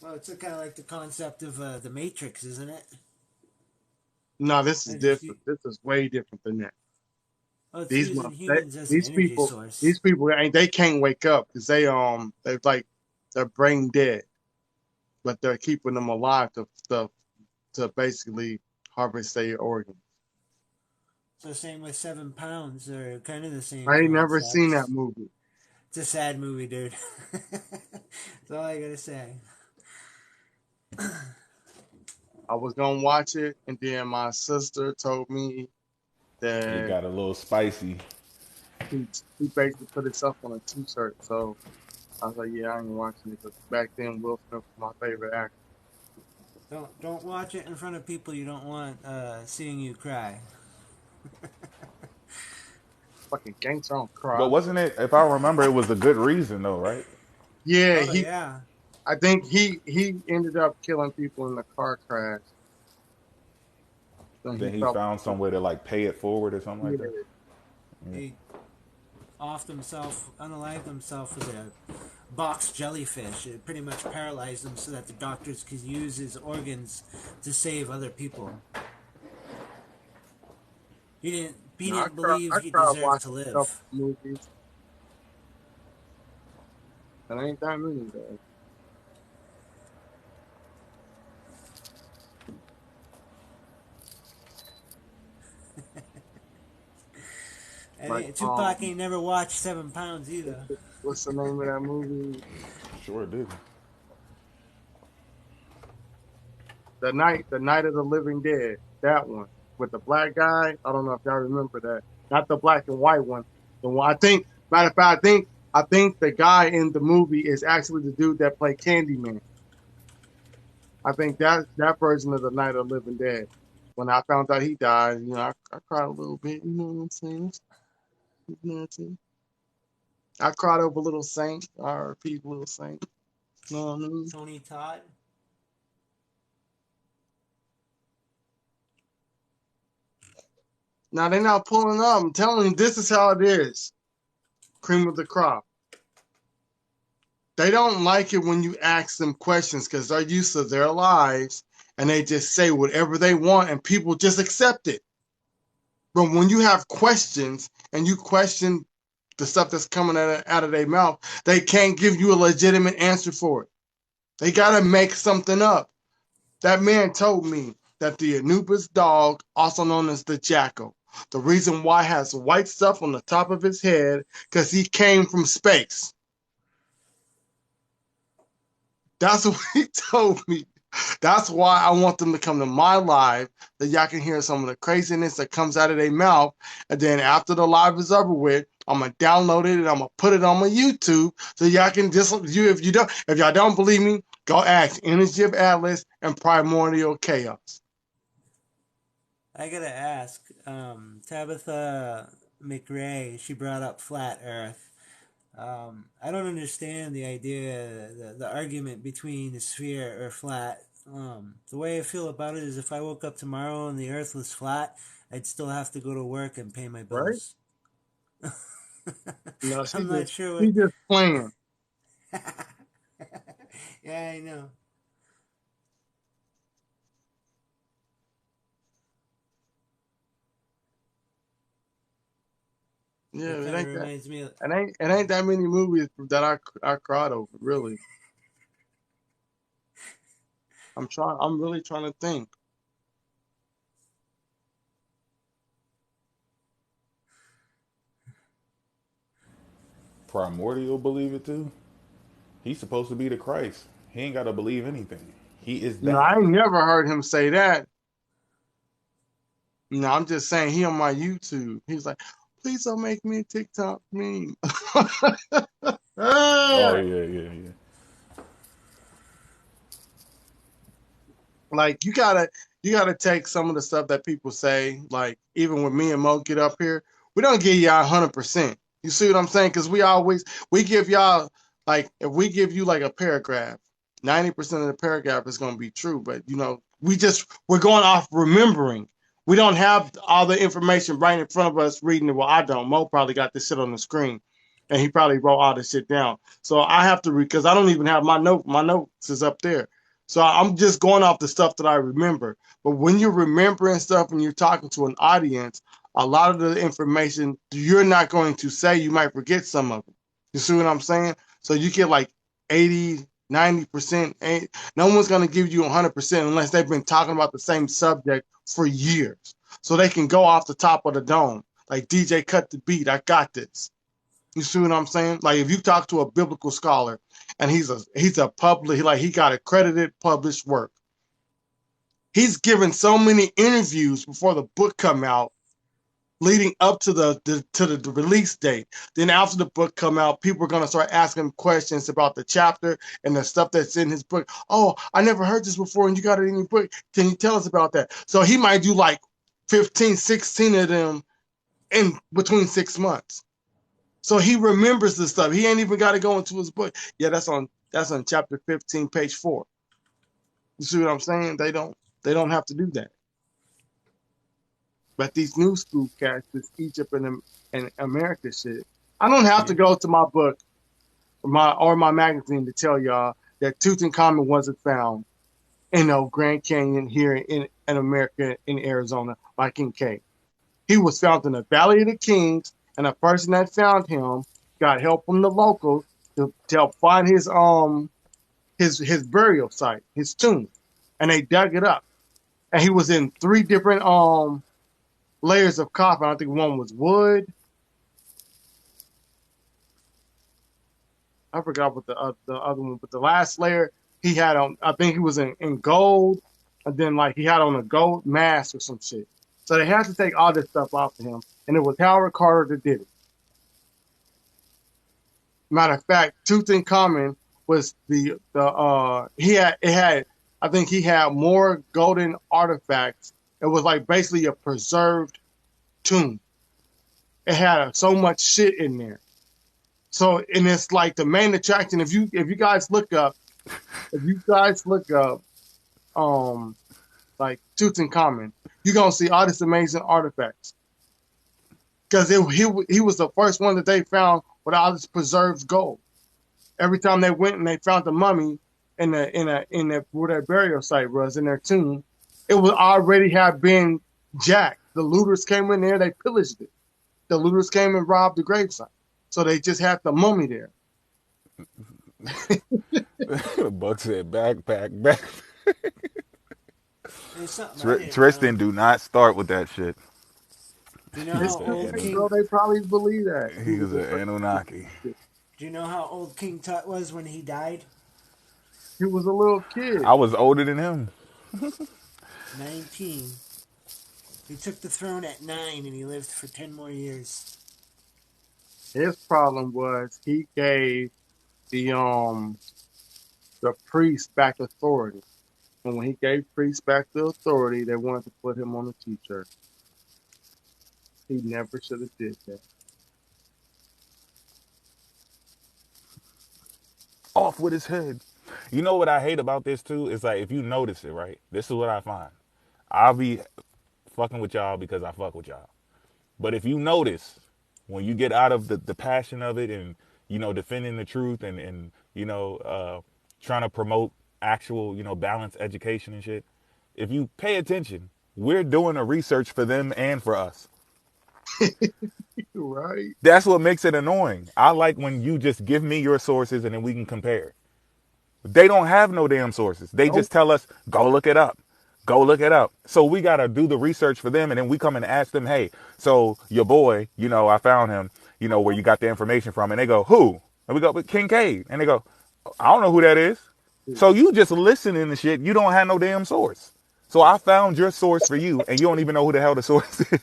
Well, it's kind of like the concept of the Matrix, isn't it? No, this is I just different. This is way different than that. well, it's These using mo- they, humans as an these energy people, source. these people ain't they can't wake up because they're like they're brain dead, but they're keeping them alive to basically harvest their organs. So same with 7 pounds, they're kind of the same I ain't never seen that concepts. movie. It's a sad movie, dude. That's all I gotta say. I was gonna watch it, and then my sister told me It that got a little spicy. he, he basically put himself on a T-shirt. So I was like, yeah, I ain't watching it because back then Will Smith was my favorite actor. Don't watch it in front of people you don't want seeing you cry. Fucking gangster on cry. But wasn't it, if I remember, it was a good reason though, right? Yeah, Oh yeah, I think he ended up killing people in the car crash. So he Then he felt, found some way to like pay it forward or something like that. yeah, Yeah. he unalived himself with a box jellyfish. It pretty much paralyzed him so that the doctors could use his organs to save other people. He no, didn't believe I he tried deserved to watching a couple live. movies. And ain't that many though. Like Tupac ain't never watched 7 pounds either. what's the name of that movie? Sure did. The Night of the Living Dead. That one with the black guy. I don't know if y'all remember that. Not the black and white one. The one I think. Matter of fact, I think the guy in the movie is actually the dude that played Candyman. I think that version of the Night of the Living Dead. When I found out he died, I cried a little bit. You know what I'm saying? You know what I'm saying? I cried over Little Saint, R.P. Little Saint. You know what I mean? Tony Todd. Now they're not pulling up. I'm telling you, this is how it is. Cream of the crop. They don't like it when you ask them questions because they're used to their lives and they just say whatever they want and people just accept it. But when you have questions and you question the stuff that's coming out of their mouth, they can't give you a legitimate answer for it. They got to make something up. That man told me that the Anubis dog, also known as the jackal, the reason why it has white stuff on the top of his head, because he came from space. That's what he told me. That's why I want them to come to my live, that y'all can hear some of the craziness that comes out of their mouth. And then after the live is over with, I'm gonna download it and I'm gonna put it on my YouTube so y'all can just if y'all don't believe me, go ask Energy of Atlas and Primordial Chaos. I gotta ask, Tabitha McRae, she brought up flat Earth. I don't understand the idea, the argument between the sphere or flat. The way I feel about it is if I woke up tomorrow and the Earth was flat, I'd still have to go to work and pay my Right? bills. No, I'm not sure she what. just playing. Yeah, I know. Yeah, It it kind of ain't that. reminds me of. It ain't that many movies that I cried over. Really, I'm really trying to think. Primordial believe it too. He's supposed to be the Christ. He ain't got to believe anything. He is No, that. I ain't never heard him say that. No, I'm just saying he on my YouTube. He's like, please don't make me a TikTok meme. Oh Ah! yeah, yeah, yeah. Like you gotta take some of the stuff that people say. Like even when me and Mo get up here, we don't give y'all 100%. You see what I'm saying? Because we give y'all, like, if we give you like a paragraph, 90% of the paragraph is gonna be true. But we're going off remembering. We don't have all the information right in front of us reading it. Well, I don't. Mo probably got this shit on the screen, and he probably wrote all this shit down. So I have to read because I don't even have my note. My notes is up there. So I'm just going off the stuff that I remember. But when you're remembering stuff and you're talking to an audience, a lot of the information you're not going to say, you might forget some of it. You see what I'm saying? So you get like 80, 90%. No one's going to give you 100% unless they've been talking about the same subject for years. So they can go off the top of the dome. Like, DJ, cut the beat. I got this. You see what I'm saying? Like if you talk to a biblical scholar and he's a public, like he got accredited published work. He's given so many interviews before the book come out, leading up to the release date. Then after the book come out, people are gonna start asking him questions about the chapter and the stuff that's in his book. Oh, I never heard this before, and you got it in your book. Can you tell us about that? So he might do like 15, 16 of them in between 6 months. So he remembers the stuff. He ain't even got to go into his book. Yeah, that's on chapter 15, page 4. You see what I'm saying? They don't have to do that. But these new school cats, this Egypt and America shit, I don't have to Yeah. go to my book or my magazine to tell y'all that Tutankhamun wasn't found in Grand Canyon here in America in Arizona by King K. He was found in the Valley of the Kings, and the person that found him got help from the locals to help find his burial site, his tomb, and they dug it up. And he was in 3 different layers of coffin. I think one was wood. I forgot what the other one, but the last layer he had on. I think he was in gold, and then like he had on a gold mask or some shit. So they had to take all this stuff off of him, and it was Howard Carter that did it. Matter of fact, Tutankhamun was he had I think he had more golden artifacts. It was like basically a preserved tomb. It had so much shit in there. So and it's like the main attraction. If you guys look up like Tutankhamun, you're gonna see all these amazing artifacts because he was the first one that they found with all this preserved gold. Every time they went and they found the mummy in where their burial site was in their tomb, it was already have been jacked. The looters came in there, they pillaged it. The looters came and robbed the gravesite, so they just had the mummy there. Buck said backpack, back. There's something I didn't Tristan, know. do not start with that shit. Do you know He how was It's an too old late, Anu- bro. King? They probably believe that he he was was a an Anunnaki. Do you know how old King Tut was when he died? he was a little kid. I was older than him. 19. He took the throne at 9, and he lived for 10 more years. His problem was he gave the the priest back authority. And when he gave priests back the authority, they wanted to put him on a t-shirt. He never should have did that. Off with his head. You know what I hate about this too? It's like if you notice it, right? This is what I find. I'll be fucking with y'all because I fuck with y'all. But if you notice, when you get out of the passion of it and, defending the truth and trying to promote actual, balanced education and shit, if you pay attention, we're doing a research for them and for us. Right? That's what makes it annoying. I like when you just give me your sources and then we can compare. They don't have no damn sources. They Nope. just tell us, go look it up. Go look it up. So we got to do the research for them. And then we come and ask them, hey, so your boy, I found him, where you got the information from. And they go, who? And we go, but Kincaid. And they go, I don't know who that is. So you just listening to shit. You don't have no damn source. So I found your source for you and you don't even know who the hell the source is.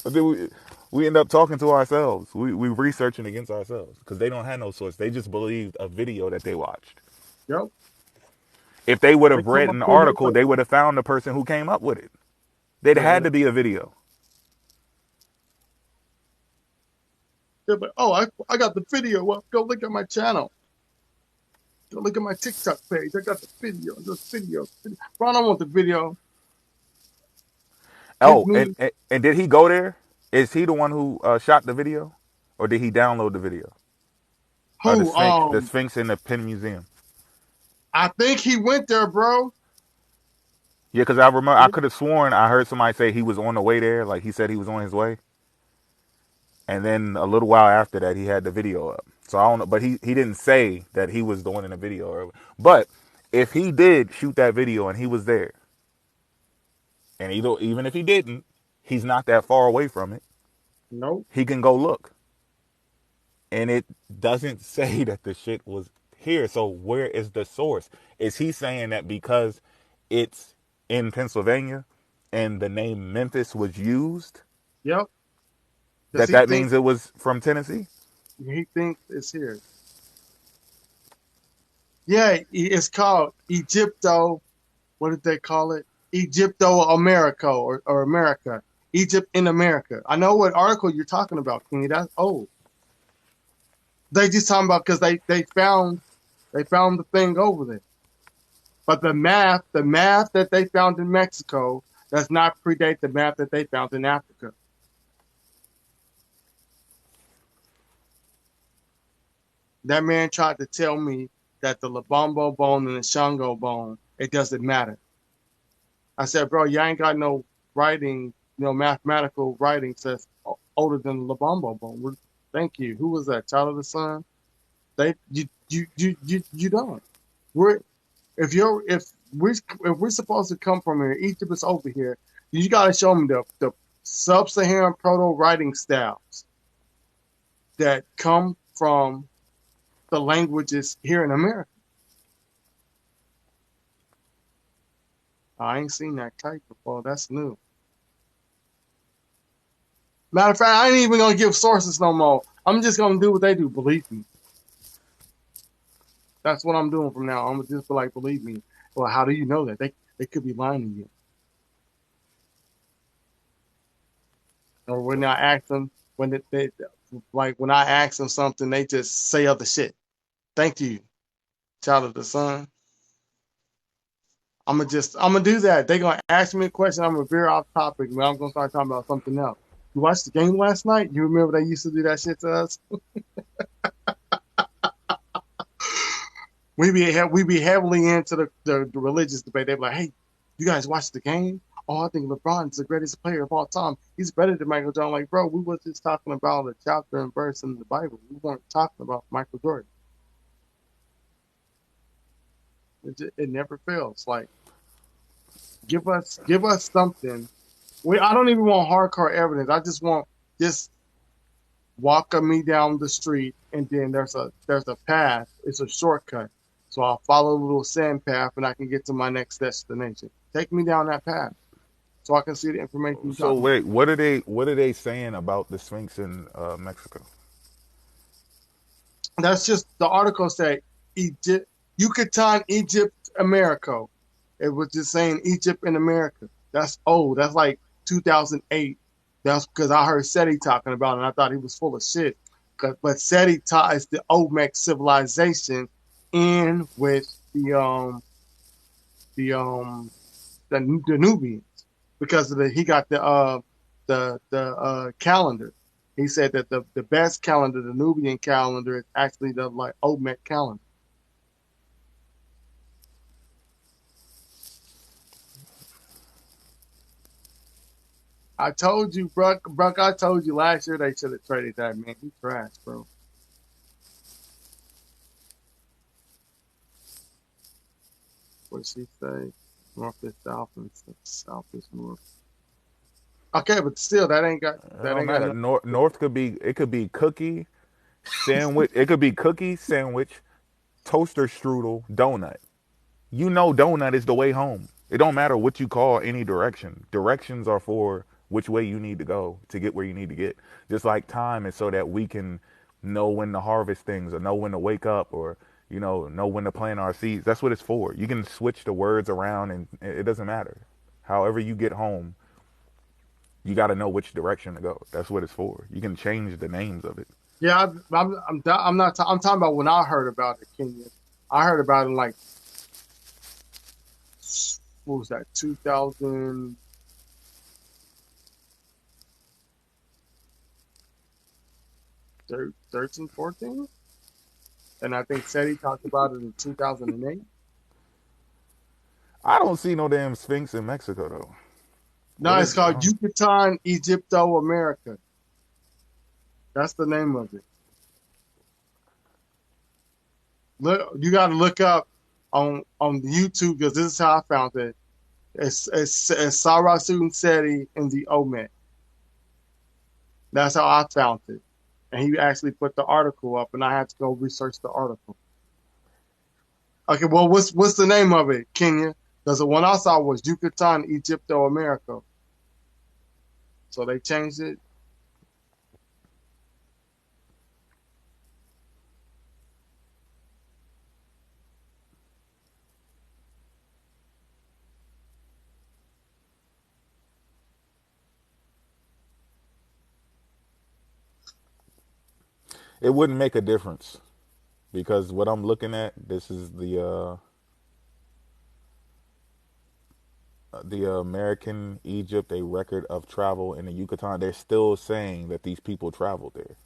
But then we end up talking to ourselves. We researching against ourselves because they don't have no source. They just believed a video that they watched. Yep. If they would They have come read up an to me article, like, they would have found the person who came up with it. They'd yeah, had to be a video. they're like, oh, I got the video. Well, go look at my channel. Go look at my TikTok page. I got the video. The video. Bro, I don't want the video. Give Oh, and, me and and did he go there? Is he the one who shot the video, or did he download the video of the who? Sphinx, the Sphinx in the Penn Museum? I think he went there, bro. Yeah, because I remember I could have sworn I heard somebody say he was on the way there, like he said he was on his way, and then a little while after that he had the video up. So I don't know, but he didn't say that he was the one in the video. But if he did shoot that video and he was there, and even if he didn't, he's not that far away from it. Nope. He can go look. And it doesn't say that the shit was here. So where is the source? Is he saying that because it's in Pennsylvania and the name Memphis was used, Yep. Does that means it was from Tennessee? he thinks it's here? Yeah, it's called Egypto. What did they call it? Egypto America or America. Egypt in America. I know what article you're talking about, King. That's old. They just talking about because they found the thing over there. But the math that they found in Mexico does not predate the math that they found in Africa. That man tried to tell me that the Lubombo bone and the Shango bone, it doesn't matter. I said, bro, you ain't got no writing, mathematical writing says older than the Lubombo bone. Thank you. Who was that? Child of the Sun? You don't. We're if we're supposed to come from here, Egypt is over here. You got to show me the sub-Saharan proto writing styles that come from the languages here in America. I ain't seen that type before. That's new. Matter of fact, I ain't even gonna give sources no more. I'm just gonna do what they do. Believe me. That's what I'm doing from now. I'm gonna just be like, believe me. Well, how do you know that? They could be lying to you. Or when I ask them, they like when I ask them something, they just say other shit. Thank you, child of the sun. I'm gonna do that. They're gonna ask me a question. I'm gonna veer off topic, man. I'm gonna start talking about something else. You watched the game last night? You remember they used to do that shit to us? we be heavily into the religious debate. They're like, hey, you guys watch the game? Oh, I think LeBron's the greatest player of all time. He's better than Michael Jordan. Like, bro, we were just talking about a chapter and verse in the Bible. We weren't talking about Michael Jordan. It never fails. Like, Give us something. I don't even want hardcore evidence. I just want just walking me down the street, and then there's a path. It's a shortcut, so I'll follow a little sand path, and I can get to my next destination. Take me down that path, so I can see the information you're So talking about. wait, what are they saying about the Sphinx in Mexico? That's just the article said Egypt, Yucatan, Egypt, America. It was just saying Egypt and America. That's old. That's like 2008. That's because I heard SETI talking about it, and I thought he was full of shit. But SETI ties the Olmec civilization in with the the Nubians because he got the calendar. He said that the best calendar, the Nubian calendar, is actually the like Olmec calendar. I told you, Bruck, I told you last year they should have traded that man. He trash, bro. What she say? North is south and south is north. Okay, but still, It that don't ain't got matter. nothing. North could be cookie sandwich. It could be cookie sandwich, toaster strudel, donut. You know, donut is the way home. It don't matter what you call any direction. Directions are for which way you need to go to get where you need to get. Just like time is so that we can know when to harvest things or know when to wake up or know when to plant our seeds. That's what it's for. You can switch the words around and it doesn't matter. However you get home, you got to know which direction to go. That's what it's for. You can change the names of it. Yeah, I'm not. I'm talking about when I heard about it, Kenya. I heard about it in like what was that? 2013, 14, and I think SETI talked about it in 2008. I don't see no damn Sphinx in Mexico though. No, What it's is? called Yucatan Egypto America. That's the name of it. Look, you got to look up on YouTube because this is how I found it. It's Sarah Student SETI in the OMEC. That's how I found it. And he actually put the article up, and I had to go research the article. Okay, well, what's the name of it, Kenya? Because the one I saw was Yucatan Egypto America. So they changed it. It wouldn't make a difference because what I'm looking at, this is the American Egypt, a record of travel in the Yucatan. They're still saying that these people traveled there.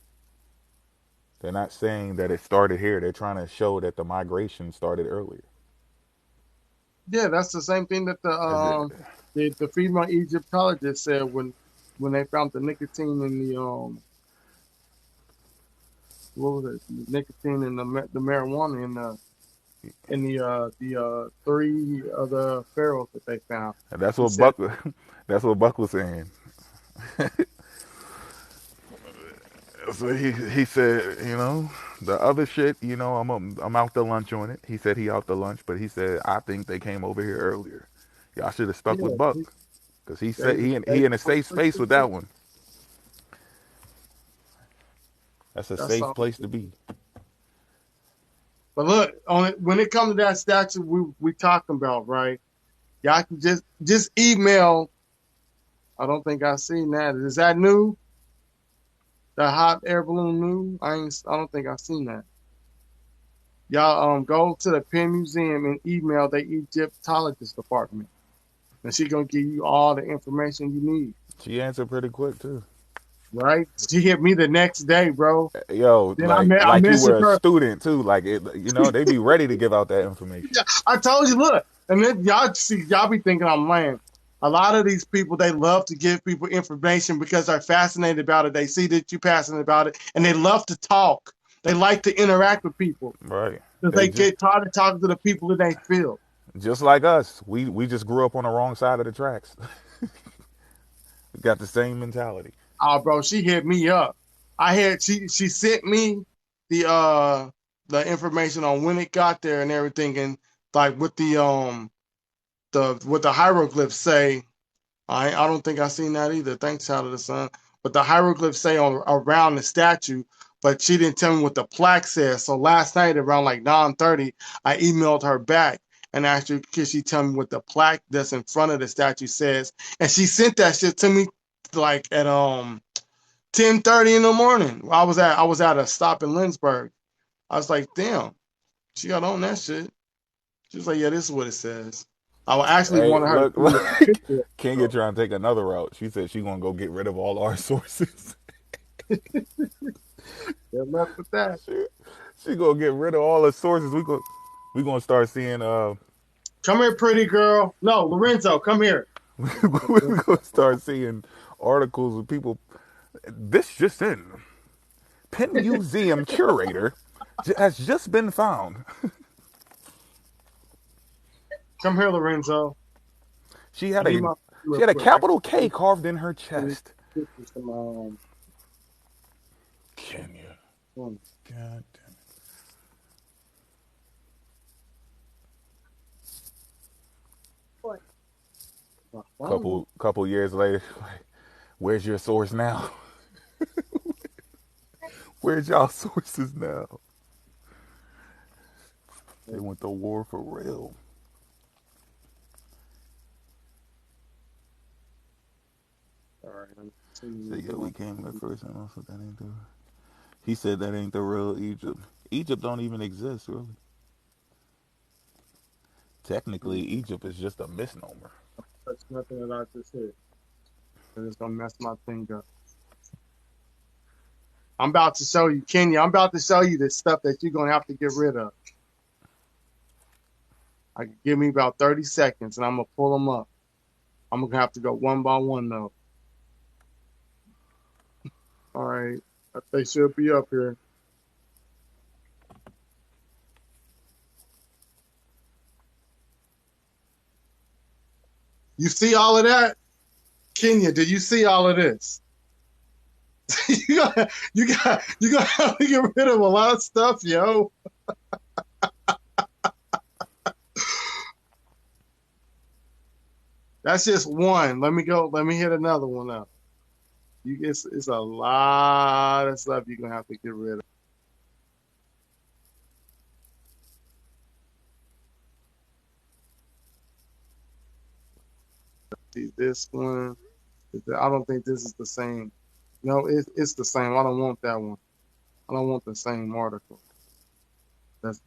They're not saying that it started here. They're trying to show that the migration started earlier. Yeah, that's the same thing that the female Egyptologist said when they found the nicotine in the what was it? The nicotine and the marijuana in the three of the pharaohs that they found. And that's He what said, Buck, that's what Buck was saying. So he said, the other shit, I'm out to lunch on it. He said he out to lunch, but he said I think they came over here earlier. Y'all should have stuck with yeah, Buck because he they said he they in a safe space with that one. That's a that's safe all. place to be. But look, when it comes to that statue we talking about, right? Y'all can just email. I don't think I've seen that. Is that new? The hot air balloon new? I don't think I've seen that. Y'all go to the Penn Museum and email the Egyptologist department. And she gonna give you all the information you need. She answered pretty quick too. Right? She hit me the next day, bro. Yo, Then I like you were messaged a her. student too. Like they be ready to give out that information. Yeah, I told you, look, and then y'all be thinking I'm lame. A lot of these people, they love to give people information because they're fascinated about it. They see that you're passionate about it, and they love to talk. They like to interact with people Right. because They they just get tired of talking to the people that they feel. Just like us, we just grew up on the wrong side of the tracks. We got the same mentality. Oh, bro, she hit me up. She sent me the the information on when it got there and everything, and like what the what the hieroglyphs say. I don't think I seen that either. Thanks, Child of the Sun. But the hieroglyphs say on around the statue, but she didn't tell me what the plaque says. So last night around like 9:30, I emailed her back and asked her, could she tell me what the plaque that's in front of the statue says? And she sent that shit to me like at 10:30 in the morning. I was at a stop in Lynchburg. I was like, damn, she got on that shit. She was like, yeah, this is what it says. I actually Hey, wanted her to look, send me a look. picture. Kenya trying to take another route. She said she gonna go get rid of all our sources. Good luck with that. she, she gonna get rid of all the sources. We gonna start seeing Come here, pretty girl. No, Lorenzo, come here. we're gonna start seeing articles of people. This just in: Penn Museum curator has just been found. Come here, Lorenzo. She had I need a my she real had a quick. I capital K carved in her can chest. get you some Kenya, um, God damn what? it. Couple years later, like, where's your source now? Where's y'all sources now? They went to war for real. All right, let me So see. yeah, we came there first and also that ain't the he said that ain't the real Egypt. Egypt don't even exist really. Technically Egypt is just a misnomer. Touch nothing that I just hit. And it's gonna mess my thing up. I'm about to show you, Kenya. I'm about to show you the stuff that you're gonna have to get rid of. Give me about 30 seconds, and I'm gonna pull them up. I'm gonna have to go one by one though. All right, they should be up here. You see all of that, Kenya? Did you see all of this? You got to have to get rid of a lot of stuff, yo. That's just one. Let me go. Let me hit another one up. It's a lot of stuff you're gonna have to get rid of. See this one. I don't think this is the same. No, it's the same. I don't want that one. I don't want the same article. That's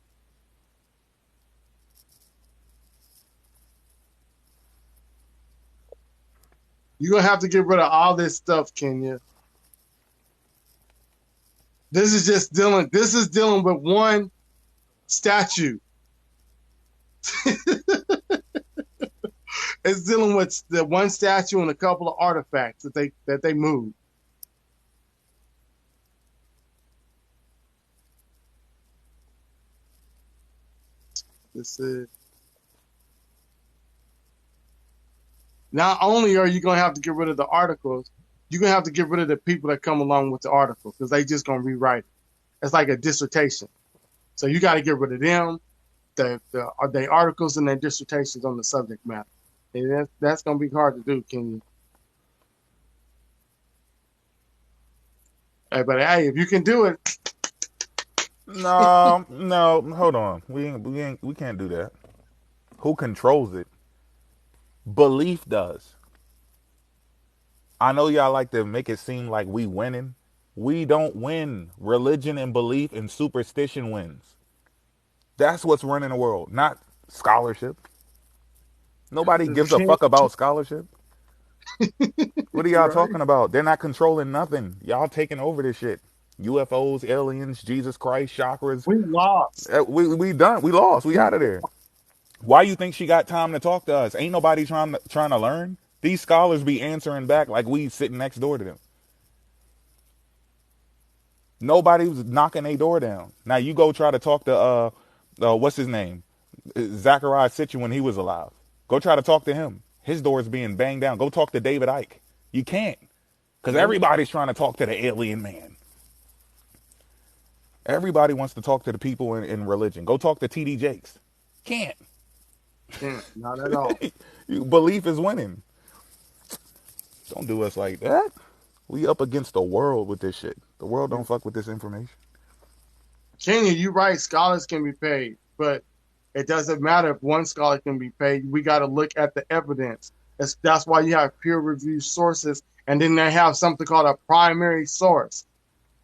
You're gonna have to get rid of all this stuff, Kenya. This is just dealing. This is dealing with one statue. It's dealing with the one statue and a couple of artifacts that they moved. This is Not only are you gonna have to get rid of the articles, you're gonna have to get rid of the people that come along with the article because they just gonna rewrite it. It's like a dissertation. So you got to get rid of them, the articles and their dissertations on the subject matter. And that's gonna be hard to do, Kenny. Hey, but hey, if you can do it, No, no, hold on. We can't do that. Who controls it? Belief does. I know y'all like to make it seem like we winning. We don't win. Religion and belief and superstition wins. That's what's running the world, not scholarship. Nobody gives a Ken, fuck about scholarship. What are y'all right? talking about? They're not controlling nothing. Y'all taking over this shit. UFOs, aliens, Jesus Christ, chakras. We lost. We done. We lost. We out of there. Why you think she got time to talk to us? Ain't nobody trying to learn. These scholars be answering back like we sitting next door to them. Nobody was knocking their door down. Now you go try to talk to what's his name? Zachariah Sitchin when he was alive. Go try to talk to him. His door's being banged down. Go talk to David Icke. You can't. Because Nope. everybody's trying to talk to the alien man. Everybody wants to talk to the people in religion. Go talk to T.D. Jakes. Can't. Yeah, not at all. Belief is winning. Don't do us like that. We up against the world with this shit. The world Yeah. don't fuck with this information. Kenya, you right. Scholars can be paid, but it doesn't matter if one scholar can be paid. We got to look at the evidence. That's why you have peer-reviewed sources, and then they have something called a primary source.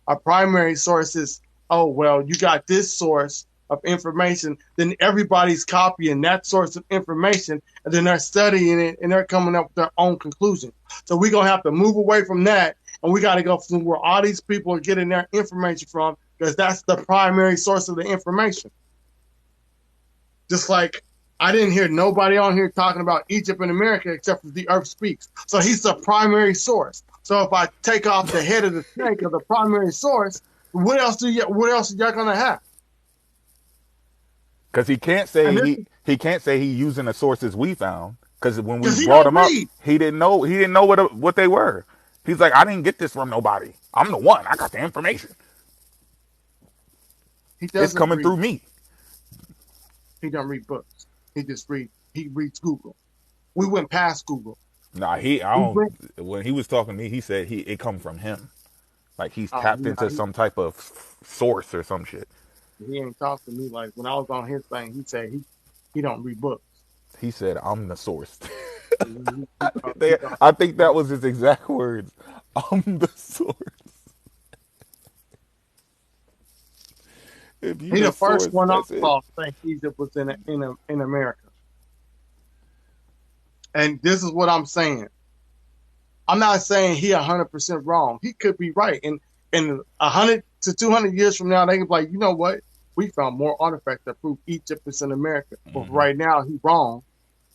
A primary source is, oh, well, you got this source of information, then everybody's copying that source of information, and then they're studying it, and they're coming up with their own conclusion. So we're going to have to move away from that, and we got to go from where all these people are getting their information from, because that's the primary source of the information. Just like I didn't hear nobody on here talking about Egypt in America except for The Earth Speaks. So he's the primary source. So if I take off the head of the snake of the primary source, what else are y'all gonna have? Because he can't say he can't say he using the sources we found. Because when we Because he brought don't him up, read. he didn't know what they were. He's like, I didn't get this from nobody. I'm the one. I got the information. He It's doesn't coming read. through me. He don't read books. He reads Google. We went past Google. Nah, I We don't. went When he was talking to me, he said it come from him. Like he's tapped nah, into some type of source or some shit. he ain't talked to me like when I was on his thing, he said he don't read books. He said, I'm the source. He talked, I think that was his exact words. I'm the source. If you he the the first source, one I that's it. saw think Egypt was in America. And this is what I'm saying. I'm not saying he 100% wrong. He could be right. And in 100 to 200 years from now, they can be like, you know what? We found more artifacts that prove Egypt is in America. But right now, he's wrong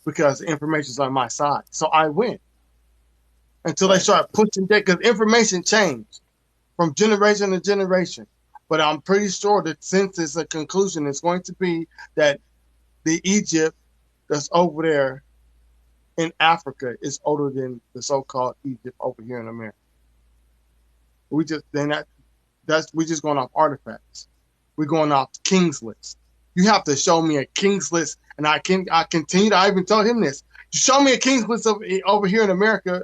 because the information's on my side. So I win until they start pushing that because information changed from generation to generation. But I'm pretty sure that since it's a conclusion, it's going to be that the Egypt that's over there in Africa is older than the so-called Egypt over here in America. We just we just going off artifacts. We're going off King's list. You have to show me a King's list, and I continue. I even told him this. You show me a King's list over here in America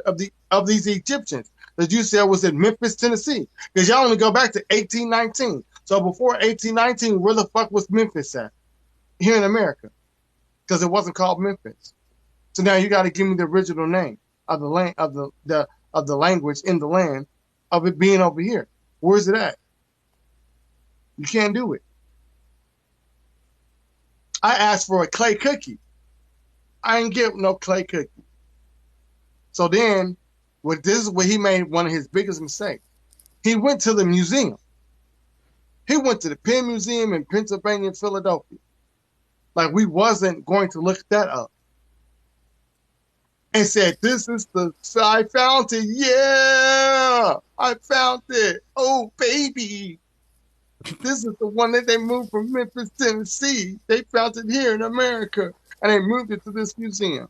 of these Egyptians that you said was in Memphis, Tennessee, because y'all only go back to 1819. So before 1819, where the fuck was Memphis at here in America? Because it wasn't called Memphis. So now you got to give me the original name of the land of the language in the land of it being over here. Where is it at? You can't do it. I asked for a clay cookie. I ain't get no clay cookie. So then, this is where he made one of his biggest mistakes. He went to the museum. He went to the Penn Museum in Pennsylvania, Philadelphia. Like we wasn't going to look that up. And said, I found it. Yeah, I found it. Oh, baby. This is the one that they moved from Memphis, Tennessee. They found it here in America, and they moved it to this museum.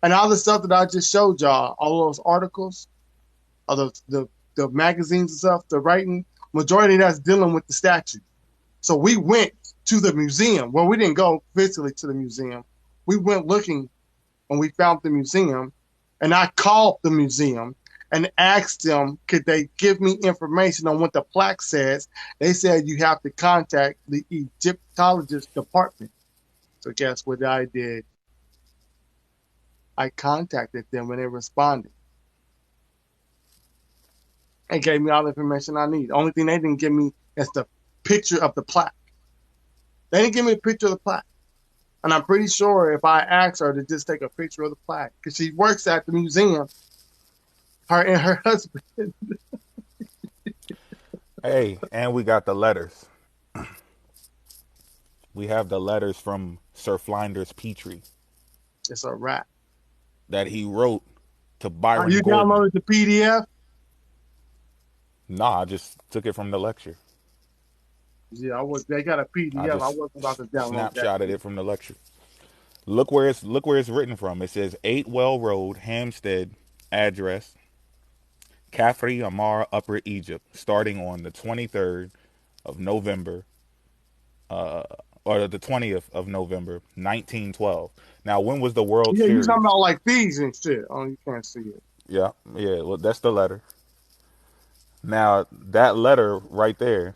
And all the stuff that I just showed y'all, all those articles, all the magazines and stuff, the writing, majority of that's dealing with the statue. So we went to the museum. Well, we didn't go physically to the museum. We went looking, and we found the museum, and I called the museum and asked them, could they give me information on what the plaque says? They said you have to contact the Egyptologist department. So guess what I did? I contacted them and they responded and gave me all the information I need. The only thing they didn't give me is the picture of the plaque. They didn't give me a picture of the plaque. And I'm pretty sure if I asked her to just take a picture of the plaque, because she works at the museum, her and her husband. Hey, and we got the letters. We have the letters from Sir Flinders Petrie It's a wrap. that he wrote to Are Byron you Gordon. downloaded the PDF? Nah, I just took it from the lecture. Yeah, they got a I PDF. I just wasn't about to download that. snapshotted it from the lecture. Look where it's written from. It says 8 Well Road, Hampstead, address Kafri Amar, Upper Egypt, starting on the 23rd of November, uh, or the 20th of November, 1912. Now, when was the World Yeah, you talking Series? about like fees and shit. Oh, you can't see it. Yeah, yeah. Well, that's the letter. Now, that letter right there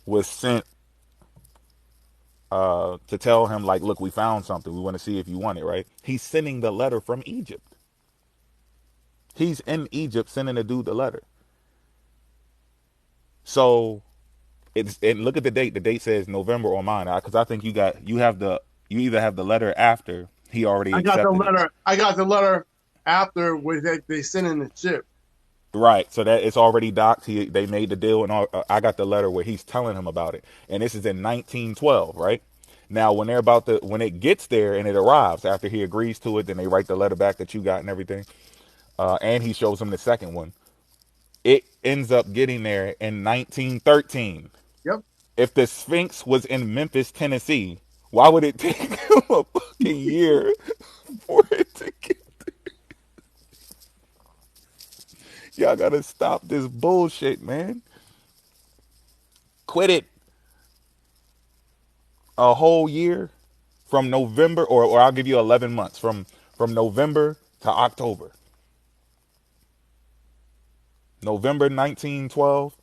was sent to tell him, like, look, we found something. We want to see if you want it, right? He's sending the letter from Egypt. He's in Egypt sending a dude the letter. So and look at the date. The date says November on mine, because I think you either have the letter after he already I got the accepted it. letter. I got the letter after where they sent in the ship. Right, so that it's already docked. They made the deal, and all, I got the letter where he's telling him about it, and this is in 1912, right? Now, when it gets there and it arrives after he agrees to it, then they write the letter back that you got and everything, and he shows him the second one. It ends up getting there in 1913. Yep. If the Sphinx was in Memphis, Tennessee, why would it take him a fucking year for it to get? Y'all gotta stop this bullshit, man. Quit it. A whole year from November, or I'll give you 11 months from November to October. November 1912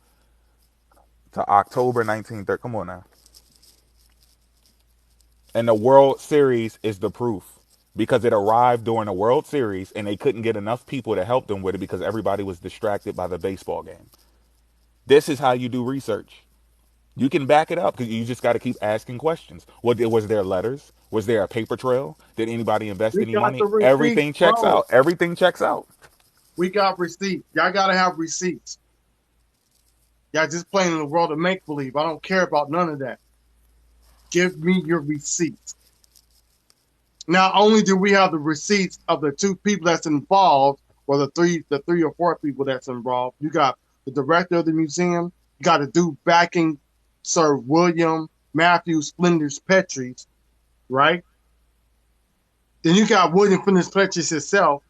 to October 1930. Come on now. And the World Series is the proof, because it arrived during the World Series and they couldn't get enough people to help them with it because everybody was distracted by the baseball game. This is how you do research. You can back it up because you just got to keep asking questions. Was there letters? Was there a paper trail? Did anybody invest We any got the money? receipts, Everything checks bro. out. Everything checks out. We got receipts. Y'all gotta have receipts. Y'all just playing in the world of make believe. I don't care about none of that. Give me your receipts. Not only do we have the receipts of the two people that's involved, or the three or four people that's involved, you got the director of the museum, you got a dude backing Sir William Matthews Flinders Petrie, right? Then you got William Flinders Petrie himself.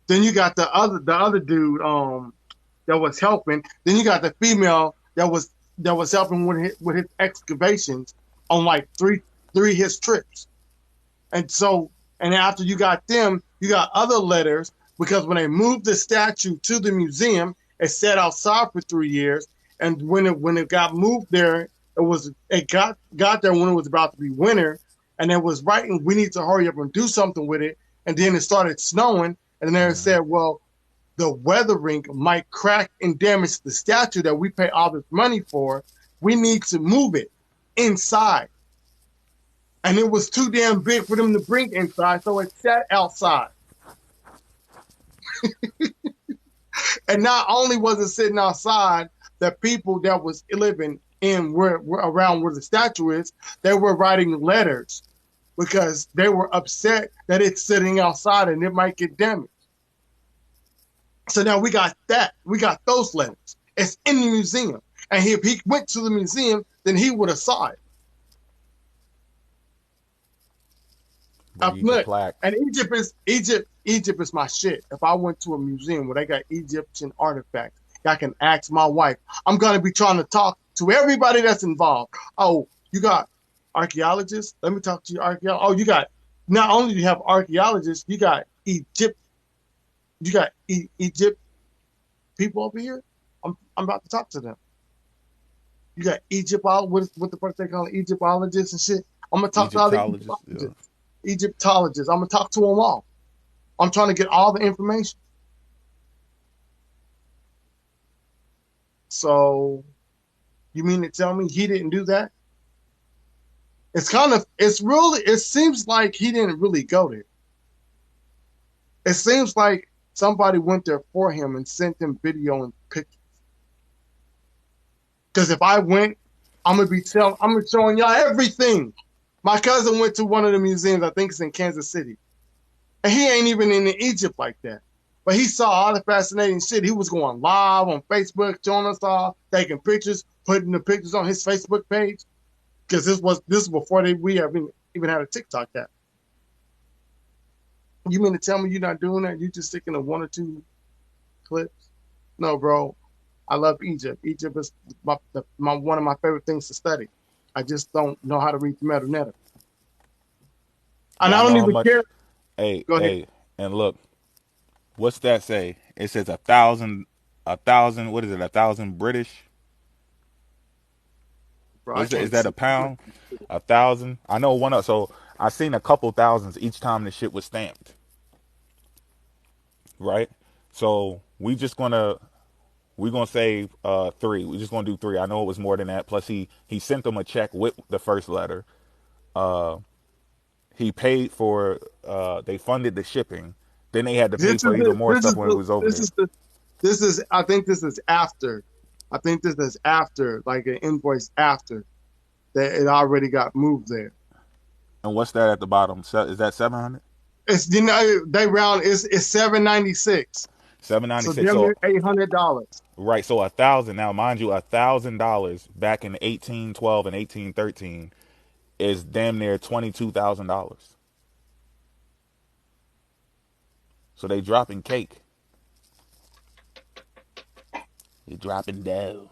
Then you got the other dude that was helping. Then you got the female that was helping with his excavations on like three his trips. And so, and after you got them, you got other letters, because when they moved the statue to the museum, it sat outside for 3 years. And when it got moved there, it got there when it was about to be winter, and it was writing, we need to hurry up and do something with it. And then it started snowing, and then it said, well, the weathering might crack and damage the statue that we pay all this money for. We need to move it inside. And it was too damn big for them to bring inside, so it sat outside. And not only was it sitting outside, the people that was living in around where the statue is, they were writing letters because they were upset that it's sitting outside and it might get damaged. So now we got that. We got those letters. It's in the museum. And if he went to the museum, then he would have saw it. Look, and Egypt is my shit. If I went to a museum where they got Egyptian artifacts, I can ask my wife. I'm gonna be trying to talk to everybody that's involved. Oh, you got archaeologists? Let me talk to you, archaeologists. Oh, you got, not only do you have archaeologists, you got Egypt people over here. I'm about to talk to them. You got what the fuck they call it, Egyptologists and shit. I'm gonna talk to all the Egyptologists. Yeah. Egyptologists. I'm gonna talk to them all. I'm trying to get all the information. So, you mean to tell me he didn't do that? It seems like he didn't really go there. It seems like somebody went there for him and sent him video and pictures. Because if I went, I'm gonna be showing y'all everything. My cousin went to one of the museums, I think it's in Kansas City. And he ain't even in Egypt like that. But he saw all the fascinating shit. He was going live on Facebook, showing us all, taking pictures. putting the pictures on his Facebook page because this was before we even had a TikTok app. You mean to tell me you're not doing that? You just sticking to one or two clips? No, bro. I love Egypt. Egypt is one of my favorite things to study. I just don't know how to read the meta. And I Y'all don't know how even much? care. Hey, Go ahead. hey, and look, what's that say? It says 1,000, 1,000. What is it? 1,000 British? Bro, I What is that? Is can't that see. a pound? 1,000? I know one of so I seen a couple thousands each time the shit was stamped. Right? So we're gonna say three. We're just gonna do three. I know it was more than that. Plus he sent them a check with the first letter. He paid for they funded the shipping. Then they had to pay This is for even the, more this stuff is when it the, was over this there. is the, this is. I think this is after. I think this is after, like an invoice after that it already got moved there. And what's that at the bottom? Is that 700? It's they round it's 796. So 796. damn So near $800. right, so 1,000. Now mind you, $1,000 back in 1812 and 1813 is damn near $22,000. So they dropping cake. They dropping dough.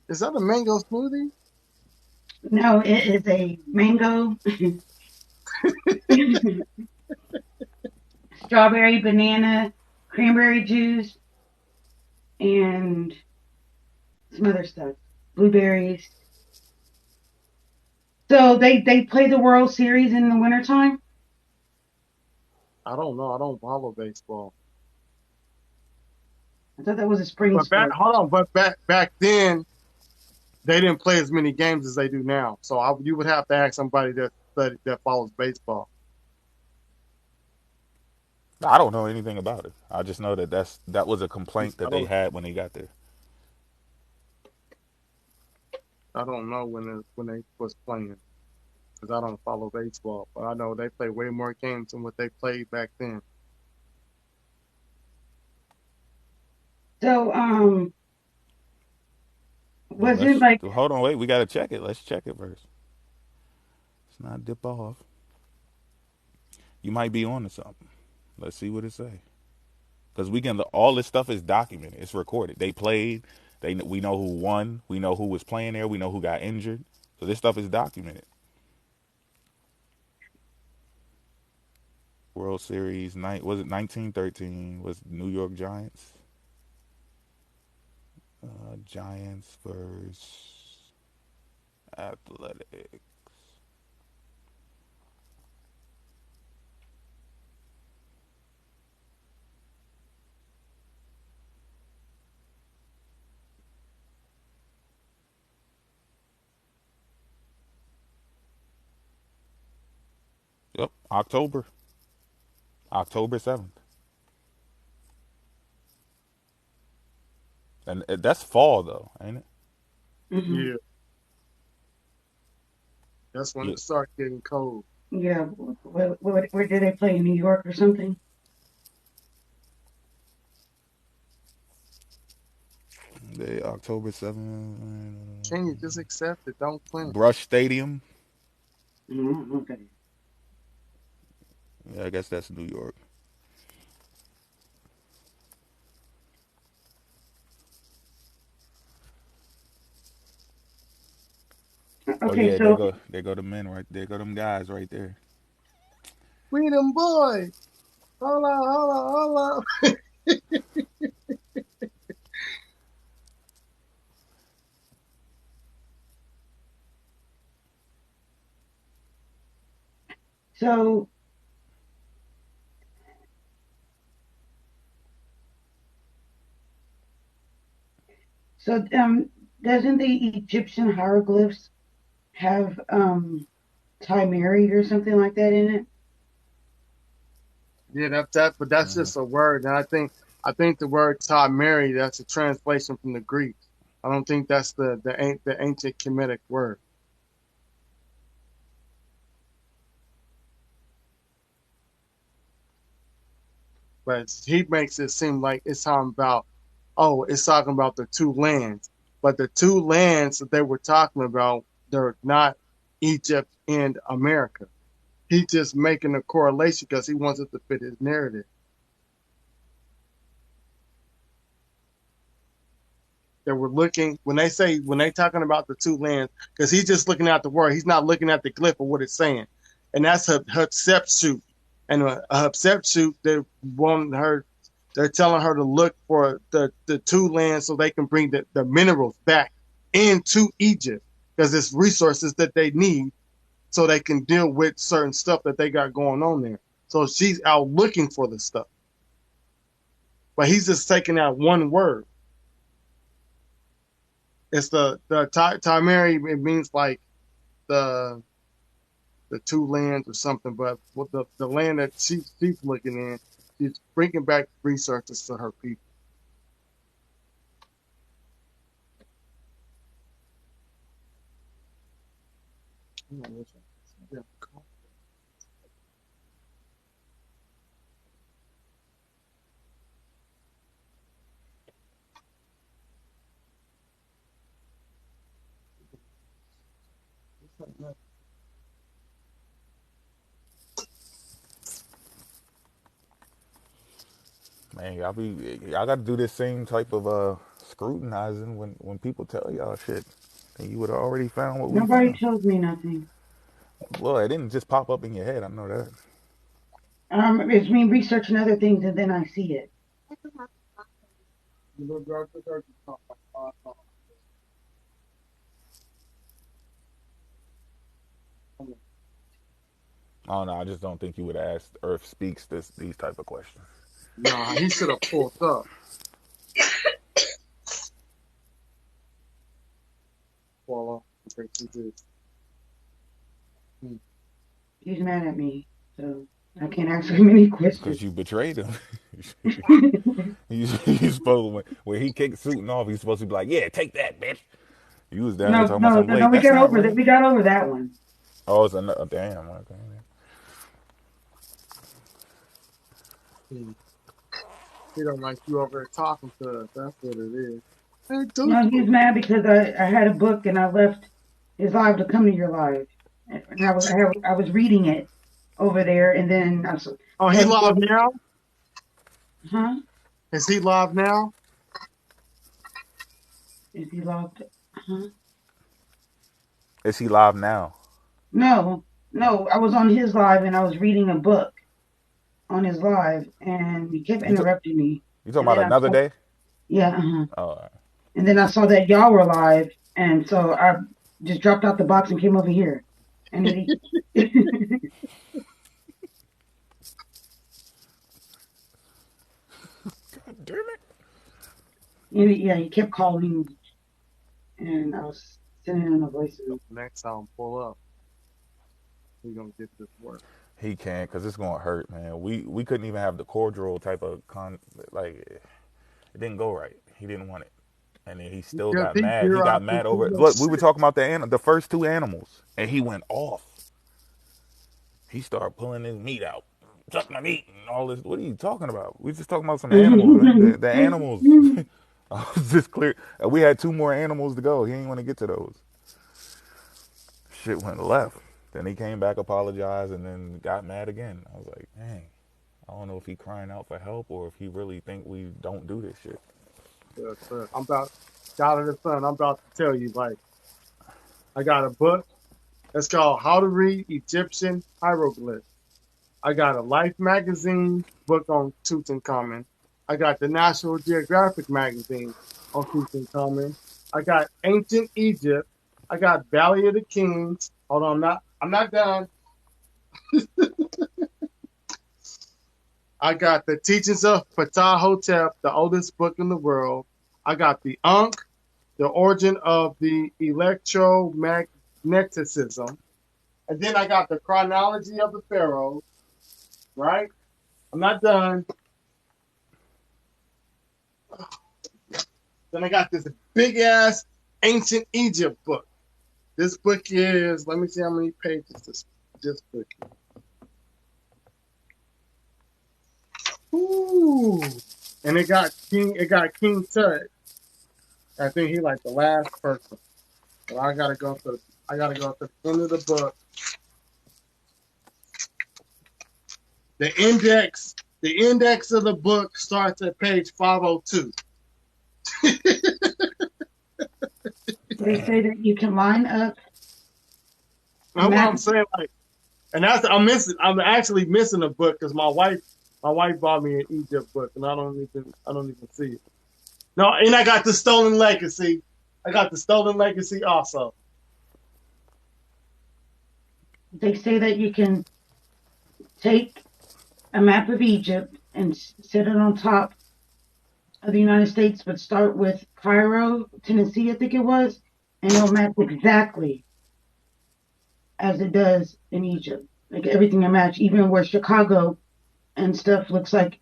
Is that a mango smoothie? No, it is a mango, strawberry, banana, cranberry juice, and some other stuff. Blueberries. So they play the World Series in the wintertime? I don't know. I don't follow baseball. I thought that was a spring But sport. back then they didn't play as many games as they do now. So you would have to ask somebody that follows baseball. I don't know anything about it. I just know that that was a complaint I that they don't had when they got there. I don't know when they was playing because I don't follow baseball. But I know they play way more games than what they played back then. So Well, wasn't like hold on, wait. We gotta check it. Let's check it first. Let's not dip off. You might be on to something. Let's see what it say. Because we can. All this stuff is documented. It's recorded. They played. We know who won. We know who was playing there. We know who got injured. So this stuff is documented. World Series night was it 1913? Was New York Giants? Giants versus Athletic. Yep, October 7th, and that's fall though, ain't it? mhm. Yeah, that's when Yeah, it starts getting cold. Yeah, where did they play in New York or something? they October 7th. Can you just accept it? Don't clinch. Brush Stadium. Okay. Yeah, I guess that's New York. Oh Okay, yeah, so there go the men right there. Go them guys right there. Freedom boy. Holla, holla, holla. so so doesn't the Egyptian hieroglyphs have Thai married or something like that in it? Yeah, but that's Mm-hmm. just a word. And I think the word "ta Mary" that's a translation from the Greek. I don't think that's the ancient Kemetic word. But he makes it seem like it's talking about, oh, it's talking about the two lands. But the two lands that they were talking about, they're not Egypt and America. He's just making a correlation because he wants it to fit his narrative. That we're looking when they talking about the two lands, because he's just looking at the word. He's not looking at the glyph of what it's saying, and that's Hatshepsut. And Hatshepsut, they're telling her to look for the two lands so they can bring the minerals back into Egypt because it's resources that they need so they can deal with certain stuff that they got going on there. So she's out looking for the stuff, but he's just taking out one word. It's the Tamari. It means like the two lands or something. But with the land that she's looking in, she's bringing back resources to her people. Man, y'all got to do this same type of scrutinizing when people tell y'all shit. And you would have already found what we Nobody found. tells me nothing. Well, it didn't just pop up in your head. I know that. It's me researching other things and then I see it. I don't know. I just don't think you would ask Earth Speaks these type of questions. Nah, he should have pulled up. Voila. Okay, he did. He's mad at me, so I can't ask him any Because questions. you betrayed him. He's supposed when he kicked Suitin off, he's supposed to be like, "Yeah, take that, bitch." You was down here No, talking about no, some no, Blake. we That's got not over that. right. We got over that one. Oh, it's another. Damn. Okay. He don't like you over there talking to us. That's what it is. Hey, dude. No, he's mad because I had a book and I left his live to come to your live, and I was reading it over there, and then I saw, Oh, he right before, live now? huh? Is he live now? Is he logged? Huh? Is he live now? No, no, I was on his live and I was reading a book on his live, and he kept You, t- interrupting me, you talking and then about I another saw, day? yeah, uh-huh. Oh, all right. And then I saw that y'all were live, and so I just dropped out the box and came over here. And then he, God damn it. yeah, he kept calling, and I was sending him a voice note. Next time, pull up. We're going to get this work. He can't because it's gonna hurt, man. We couldn't even have the cordial type of like it didn't go right. He didn't want it, and then he still Because got he mad. He grew got out to mad over too it. much Look, we were shit. talking about the first two animals, and he went off. He started pulling his meat out, suck my meat, and all this. What are you talking about? We just talking about some animals, man. The animals. I was just clear. We had two more animals to go. He didn't want to get to those. Shit went left. Then he came back, apologized, and then got mad again. I was like, dang. I don't know if he crying out for help or if he really think we don't do this shit. Yes, sir. God of the Son, I'm about to tell you, like, I got a book. It's called How to Read Egyptian Hieroglyphs. I got a Life magazine book on Tutankhamun. I got the National Geographic magazine on Tutankhamun. I got Ancient Egypt. I got Valley of the Kings. Hold on, I'm not done. I got the Teachings of Ptah-hotep, the oldest book in the world. I got the Ankh, the origin of the electromagnetism. And then I got the chronology of the pharaohs, right? I'm not done. Then I got this big ass ancient Egypt book. This book is, let me see how many pages this book is. Ooh. And it got King Tut. I think he like the last person. So I gotta go to the end of the book. The index of the book starts at page 502. They say that you can line up a That's what I'm map. saying. Like, and I'm actually missing a book because my wife bought me an Egypt book, and I don't even see it. No, and I got the Stolen Legacy. I got the Stolen Legacy also. They say that you can take a map of Egypt and set it on top of the United States, but start with Cairo, Tennessee, I think it was, and it'll map exactly as it does in Egypt. Like everything will match, even where Chicago and stuff looks like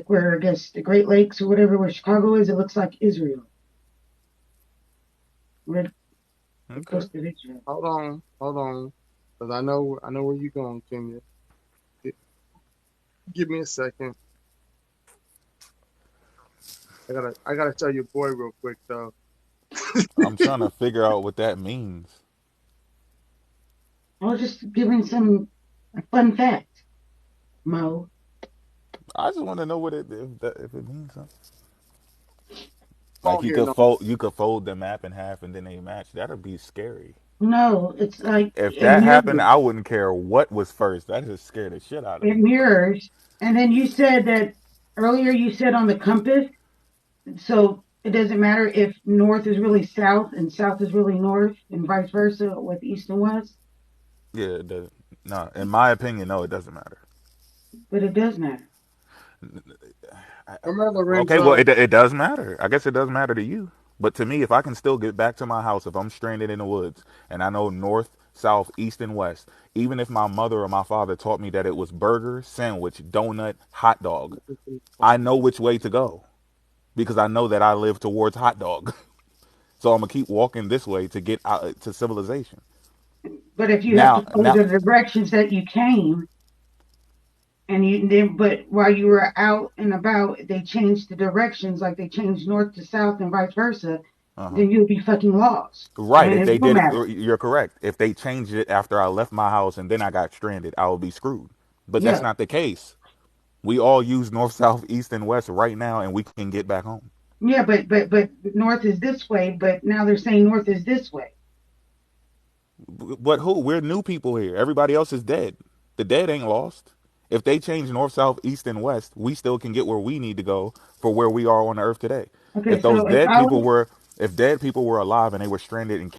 where I guess the Great Lakes or whatever where Chicago is, it looks like Israel. Where the Okay. coast of Israel. Hold on, because I know where you're going, Kenya. Give me a second. I gotta tell your boy real quick though. I'm trying to figure out what that means. I was just giving some a fun fact, Mo. I just want to know what if it means something. Like On here, no. you could fold the map in half and then they match. That'd be scary. No, it's like If it that happened, mirrors. I wouldn't care what was first. That just scared the shit out of It me. mirrors. And then you said that earlier you said on the compass, so it doesn't matter if north is really south and south is really north and vice versa with east and west, Yeah, no. In my opinion, no, it doesn't matter. but it does matter. Remember, Okay, well, Lorenzo? it does matter. I guess it does matter to you. But to me, if I can still get back to my house, if I'm stranded in the woods and I know north, south, east, and west, even if my mother or my father taught me that it was burger, sandwich, donut, hot dog, I know which way to go because I know that I live towards hot dog. So I'm gonna keep walking this way to get out to civilization. But if you have to follow Now, the directions that you came, and you then, but while you were out and about, they changed the directions, like they changed north to south and vice versa, uh-huh. then you'll be fucking lost. Right, And if it they will did it, matter. you're correct. If they changed it after I left my house and then I got stranded, I would be screwed. But that's Yeah. not the case. We all use north, south, east, and west right now, and we can get back home. Yeah, but north is this way, but now they're saying north is this way. But who? We're new people here. Everybody else is dead. The dead ain't lost. If they change north, south, east, and west, we still can get where we need to go for where we are on the earth today. Okay, If those so if dead I people was were, if dead people were alive and they were stranded in